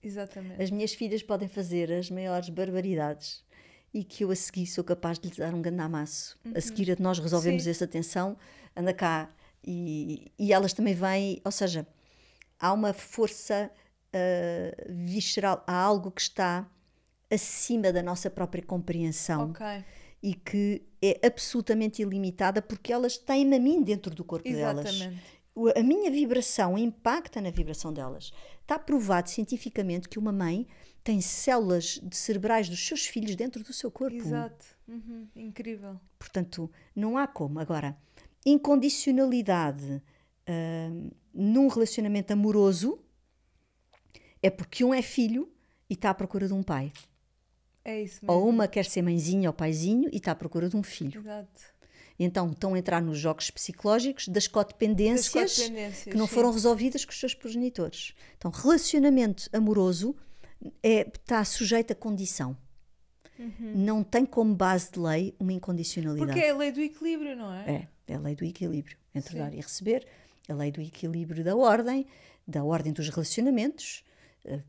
Exatamente. As minhas filhas podem fazer as maiores barbaridades e que eu a seguir sou capaz de lhes dar um grande amasso. A seguir nós resolvemos essa tensão, anda cá, e elas também vêm, ou seja, há uma força visceral, há algo que está acima da nossa própria compreensão. Ok. E que é absolutamente ilimitada porque elas têm-me a mim dentro do corpo delas. Exatamente. A minha vibração impacta na vibração delas. Está provado cientificamente que uma mãe tem células cerebrais dos seus filhos dentro do seu corpo. Exato. Incrível. Portanto, não há como. Agora, incondicionalidade num relacionamento amoroso é porque um é filho e está à procura de um pai. É isso mesmo. Ou uma quer ser mãezinha ou paizinho e está à procura de um filho. Exato. Então estão a entrar nos jogos psicológicos das codependências que não foram resolvidas com os seus progenitores. Então, relacionamento amoroso está sujeito a condição. Não tem como base de lei uma incondicionalidade. Porque é a lei do equilíbrio, não é? É a lei do equilíbrio entre dar e receber, a lei do equilíbrio da ordem dos relacionamentos,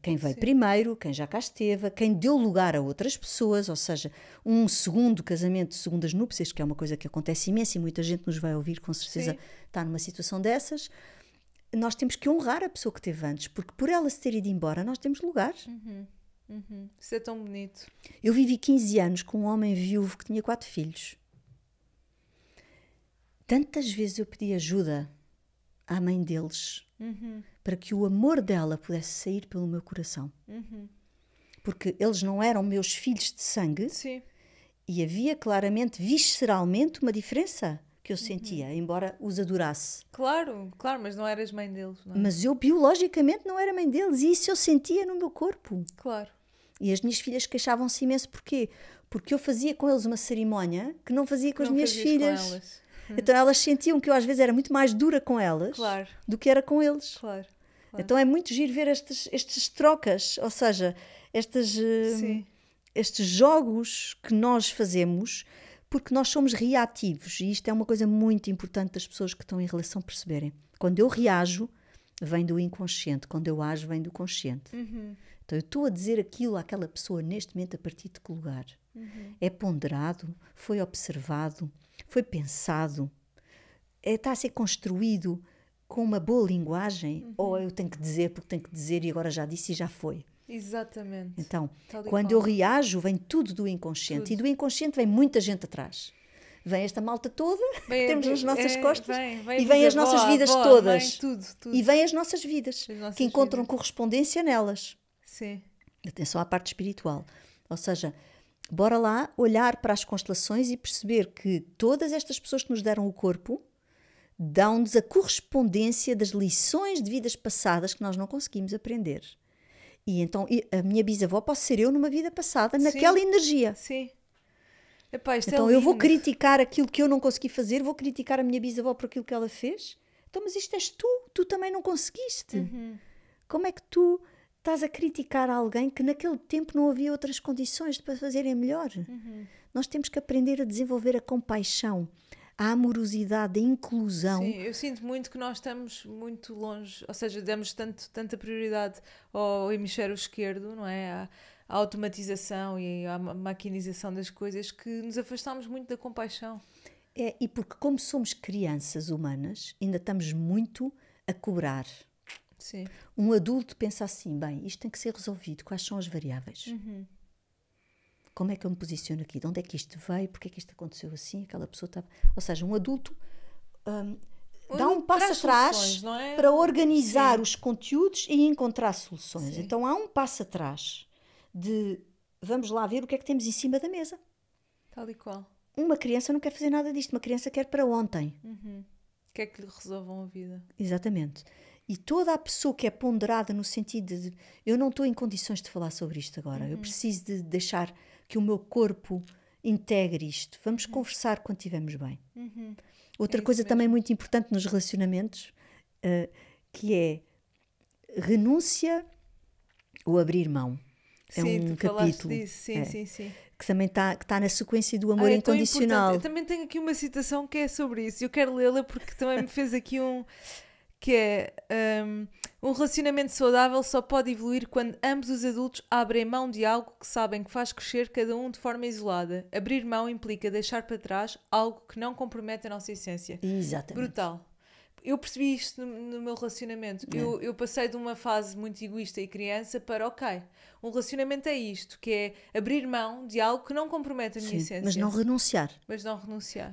quem veio primeiro, quem já cá esteve, quem deu lugar a outras pessoas, ou seja, um segundo casamento, segundas núpcias, que é uma coisa que acontece imenso e muita gente nos vai ouvir, com certeza está numa situação dessas. Nós temos que honrar a pessoa que teve antes, porque por ela se ter ido embora, nós temos lugar. Isso é tão bonito. Eu vivi 15 anos com um homem viúvo que tinha 4 filhos. Tantas vezes eu pedi ajuda à mãe deles para que o amor dela pudesse sair pelo meu coração. Porque eles não eram meus filhos de sangue. Sim. E havia claramente, visceralmente, uma diferença que eu sentia, embora os adorasse. Claro, mas não eras mãe deles, não é? Mas eu biologicamente não era mãe deles e isso eu sentia no meu corpo. Claro. E as minhas filhas queixavam-se imenso. Porquê? Porque eu fazia com eles uma cerimónia que não fazia com as minhas filhas. Com elas. Então elas sentiam que eu às vezes era muito mais dura com elas do que era com eles. Claro. Então é muito giro ver estes trocas, ou seja, estes jogos que nós fazemos, porque nós somos reativos, e isto é uma coisa muito importante das pessoas que estão em relação perceberem. Quando eu reajo, vem do inconsciente, quando eu ajo, vem do consciente. Então eu estou a dizer aquilo àquela pessoa neste momento a partir de que lugar? É ponderado, foi observado, foi pensado, está a ser construído com uma boa linguagem, ou eu tenho que dizer porque tenho que dizer e agora já disse e já foi. Exatamente. Então, quando eu reajo, vem tudo do inconsciente. E do inconsciente vem muita gente atrás. Vem esta malta toda que temos nas nossas costas e vem as nossas vidas todas. Tudo. E vem as nossas vidas, que encontram vidas. Correspondência nelas. Sim. Atenção à parte espiritual. Ou seja, bora lá olhar para as constelações e perceber que todas estas pessoas que nos deram o corpo dão-nos a correspondência das lições de vidas passadas que nós não conseguimos aprender. E então a minha bisavó pode ser eu numa vida passada, naquela energia. Sim. Epá, então eu vou criticar aquilo que eu não consegui fazer, vou criticar a minha bisavó por aquilo que ela fez. Então, mas isto és tu também não conseguiste. Como é que tu estás a criticar alguém que naquele tempo não havia outras condições para fazerem melhor? Nós temos que aprender a desenvolver a compaixão, a amorosidade, a inclusão. Sim, eu sinto muito que nós estamos muito longe, ou seja, damos tanta prioridade ao hemisfério esquerdo, não é? À automatização e à maquinização das coisas, que nos afastamos muito da compaixão. E porque como somos crianças humanas, ainda estamos muito a cobrar. Sim. Um adulto pensa assim, bem, isto tem que ser resolvido, quais são as variáveis? Como é que eu me posiciono aqui? De onde é que isto veio? Porque é que isto aconteceu assim? Aquela pessoa estava... Ou seja, um adulto dá um passo atrás para organizar os conteúdos e encontrar soluções. Então há um passo atrás de vamos lá ver o que é que temos em cima da mesa. Tal e qual. Uma criança não quer fazer nada disto, uma criança quer para ontem. Quer que lhe resolvam a vida. Exatamente. E toda a pessoa que é ponderada no sentido de eu não estou em condições de falar sobre isto agora, eu preciso de deixar que o meu corpo integre isto. Vamos conversar quando estivermos bem. Outra coisa também muito importante nos relacionamentos, que é renúncia ou abrir mão. É sim, um tu falaste capítulo disso. Sim. que também está na sequência do amor É incondicional. Eu também tenho aqui uma citação que é sobre isso. Eu quero lê-la porque também me fez aqui que é um relacionamento saudável só pode evoluir quando ambos os adultos abrem mão de algo que sabem que faz crescer cada um de forma isolada. Abrir mão implica deixar para trás algo que não compromete a nossa essência. Exatamente. Brutal. Eu percebi isto no meu relacionamento. Eu passei de uma fase muito egoísta e criança para, ok, um relacionamento é isto, que é abrir mão de algo que não compromete a minha essência. Mas não renunciar.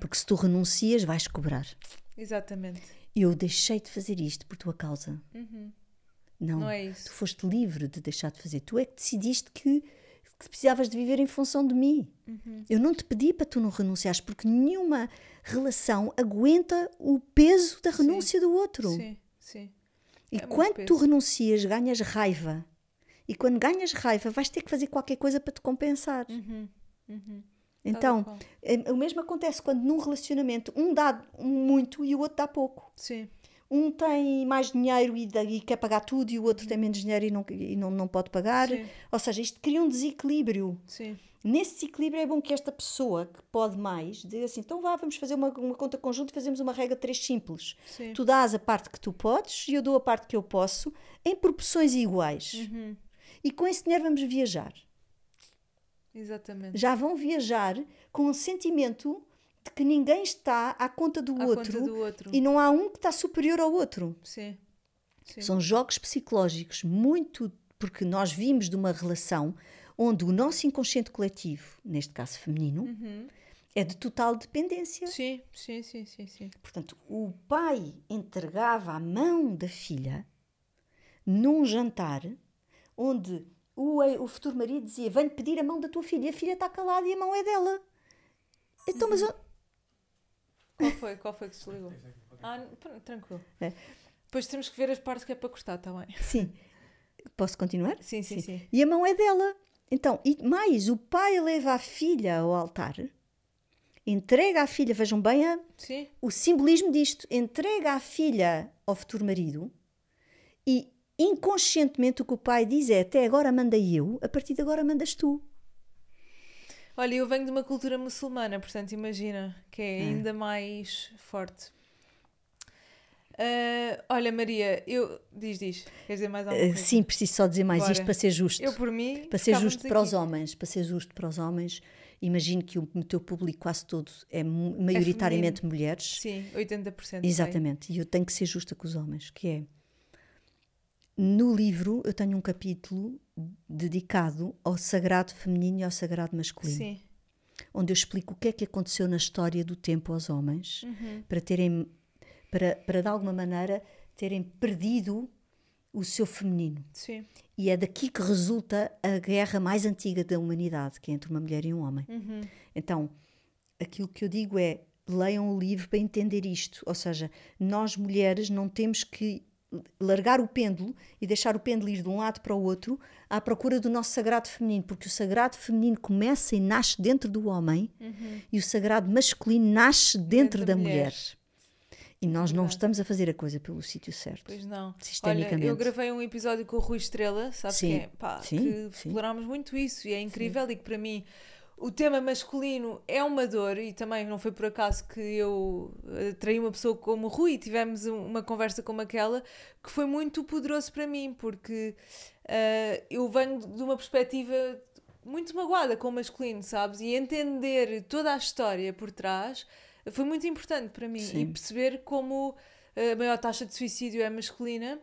Porque se tu renuncias, vais cobrar. Exatamente. Eu deixei de fazer isto por tua causa. Não é isso. Tu foste livre de deixar de fazer. Tu é que decidiste que precisavas de viver em função de mim. Eu não te pedi para tu não renunciares, porque nenhuma relação aguenta o peso da renúncia do outro. Sim. E quando tu renuncias, ganhas raiva. E quando ganhas raiva, vais ter que fazer qualquer coisa para te compensar. Então, o mesmo acontece quando num relacionamento um dá muito e o outro dá pouco. Sim. Um tem mais dinheiro e quer pagar tudo e o outro tem menos dinheiro e não pode pagar. Sim. Ou seja, isto cria um desequilíbrio. Sim. Nesse desequilíbrio é bom que esta pessoa que pode mais diga assim, então vamos fazer uma conta conjunta e fazemos uma regra 3 simples. Sim. Tu dás a parte que tu podes e eu dou a parte que eu posso em proporções iguais. E com esse dinheiro vamos viajar. Exatamente. Já vão viajar com um sentimento de que ninguém está à conta do outro e não há um que está superior ao outro. Sim. São jogos psicológicos porque nós vimos de uma relação onde o nosso inconsciente coletivo, neste caso feminino, é de total dependência. Sim. Portanto, o pai entregava a mão da filha num jantar onde o futuro marido dizia, venho pedir a mão da tua filha, e a filha está calada e a mão é dela. Então, mas... Qual foi que se desligou? Tranquilo. Depois temos que ver as partes que é para cortar, está bem? Sim. Posso continuar? Sim. E a mão é dela. Então, e mais, o pai leva a filha ao altar, entrega a filha, vejam bem o simbolismo disto, entrega a filha ao futuro marido e inconscientemente o que o pai diz é, até agora mandei eu, a partir de agora mandas tu. Olha, eu venho de uma cultura muçulmana, portanto imagina que é ainda mais forte. Olha, Maria, diz, queres dizer mais alguma coisa? Sim, preciso só dizer mais isto para ser justo. Eu, por mim, para ser justo para os homens, imagino que o teu público quase todo é maioritariamente mulheres. Sim, 80%. Exatamente, e eu tenho que ser justa com os homens, que é, no livro eu tenho um capítulo dedicado ao sagrado feminino e ao sagrado masculino. Sim. Onde eu explico o que é que aconteceu na história do tempo aos homens para de alguma maneira terem perdido o seu feminino. Sim. E é daqui que resulta a guerra mais antiga da humanidade, que é entre uma mulher e um homem. Então, aquilo que eu digo é, leiam o livro para entender isto. Ou seja, nós mulheres não temos que largar o pêndulo e deixar o pêndulo ir de um lado para o outro à procura do nosso sagrado feminino, porque o sagrado feminino começa e nasce dentro do homem e o sagrado masculino nasce dentro da mulher. E nós não estamos a fazer a coisa pelo sítio certo. Pois não. Sistemicamente. Olha, eu gravei um episódio com o Rui Estrela, sabes sim. quem é? Que explorámos muito isso e é incrível e que para mim o tema masculino é uma dor e também não foi por acaso que eu atraí uma pessoa como o Rui e tivemos uma conversa como aquela que foi muito poderoso para mim porque eu venho de uma perspectiva muito magoada com o masculino, sabes? E entender toda a história por trás foi muito importante para mim. Sim. E perceber como a maior taxa de suicídio é masculina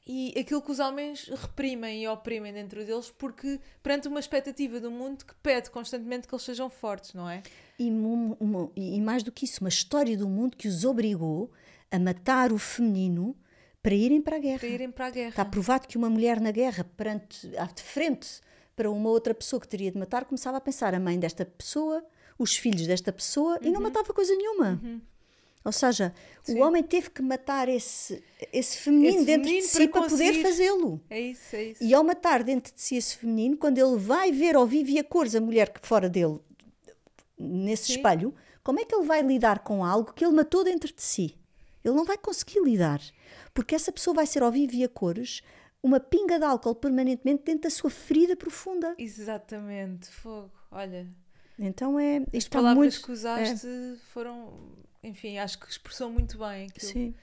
e aquilo que os homens reprimem e oprimem dentro deles porque perante uma expectativa do mundo que pede constantemente que eles sejam fortes, não é? E mais do que isso, uma história do mundo que os obrigou a matar o feminino para irem para a guerra. Está provado que uma mulher na guerra, de frente para uma outra pessoa que teria de matar, começava a pensar a mãe desta pessoa, os filhos desta pessoa e não matava coisa nenhuma. Ou seja, Sim. o homem teve que matar esse feminino dentro de si para poder fazê-lo. É isso, é isso. E ao matar dentro de si esse feminino, quando ele vai ver ao vivo e a cores a mulher que fora dele, nesse espelho, como é que ele vai lidar com algo que ele matou dentro de si? Ele não vai conseguir lidar. Porque essa pessoa vai ser ao vivo e a cores uma pinga de álcool permanentemente dentro da sua ferida profunda. Exatamente, fogo. Olha, então isto as está palavras muito... que usaste foram, enfim, acho que expressou muito bem aquilo. Sim.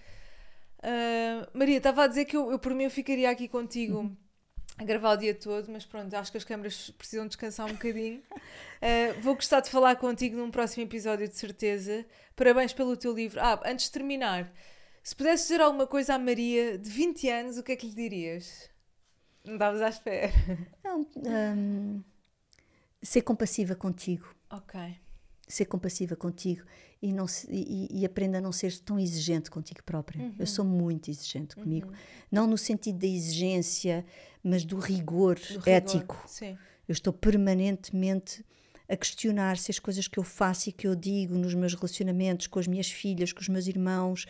Maria, estava a dizer que eu por mim eu ficaria aqui contigo a gravar o dia todo, mas pronto, acho que as câmaras precisam descansar um bocadinho. Vou gostar de falar contigo num próximo episódio, de certeza. Parabéns pelo teu livro. Antes de terminar, se pudesses dizer alguma coisa à Maria de 20 anos, o que é que lhe dirias? Não estavas à espera. Não, ser compassiva contigo. Ok. Ser compassiva contigo e aprenda a não ser tão exigente contigo própria. Eu sou muito exigente comigo. Não no sentido da exigência, mas do rigor ético. Sim. Eu estou permanentemente a questionar se as coisas que eu faço e que eu digo nos meus relacionamentos com as minhas filhas, com os meus irmãos,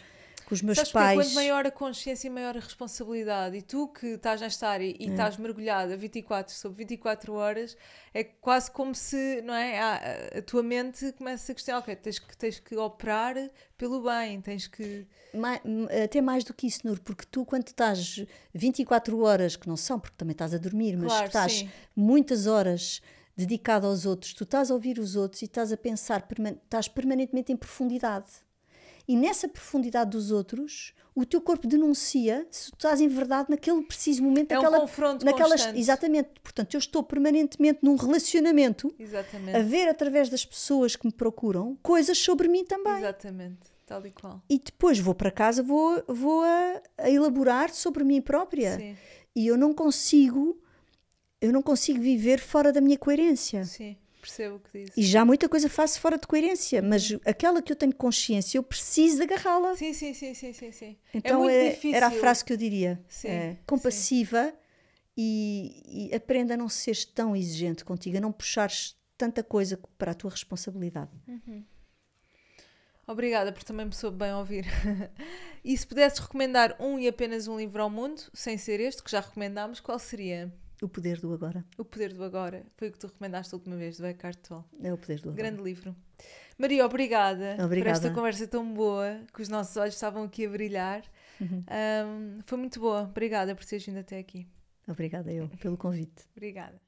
com os meus pais... Quanto maior a consciência, maior a responsabilidade. E tu que estás nesta área e estás mergulhada 24 sobre 24 horas, é quase como se, não é, a tua mente começa a questionar, ok, tens que operar pelo bem, tens que... Até mais do que isso, Nur, porque tu quando estás 24 horas, que não são, porque também estás a dormir, mas Claro, que estás muitas horas dedicado aos outros, tu estás a ouvir os outros e estás a pensar, estás permanentemente em profundidade. E nessa profundidade dos outros, o teu corpo denuncia se tu estás em verdade naquele preciso momento. É um confronto constante. Exatamente. Portanto, eu estou permanentemente num relacionamento, Exatamente. a ver através das pessoas que me procuram coisas sobre mim também. Exatamente. Tal e qual. E depois vou para casa, vou a elaborar sobre mim própria. Sim. E eu não consigo viver fora da minha coerência. Sim. Percebo o que dizes. E já muita coisa faço fora de coerência, mas aquela que eu tenho consciência, eu preciso de agarrá-la. Sim. Então é muito difícil. era a frase que eu diria. Sim, compassiva e aprenda a não seres tão exigente contigo, a não puxares tanta coisa para a tua responsabilidade. Obrigada, porque também me soube bem ouvir. E se pudesses recomendar um e apenas um livro ao mundo, sem ser este, que já recomendámos, qual seria? O Poder do Agora. O Poder do Agora. Foi o que tu recomendaste a última vez, do Eckhart Tolle. É o Poder do Agora. Grande livro. Maria, obrigada por esta conversa tão boa, que os nossos olhos estavam aqui a brilhar. Foi muito boa. Obrigada por teres vindo até aqui. Obrigada eu pelo convite. Obrigada.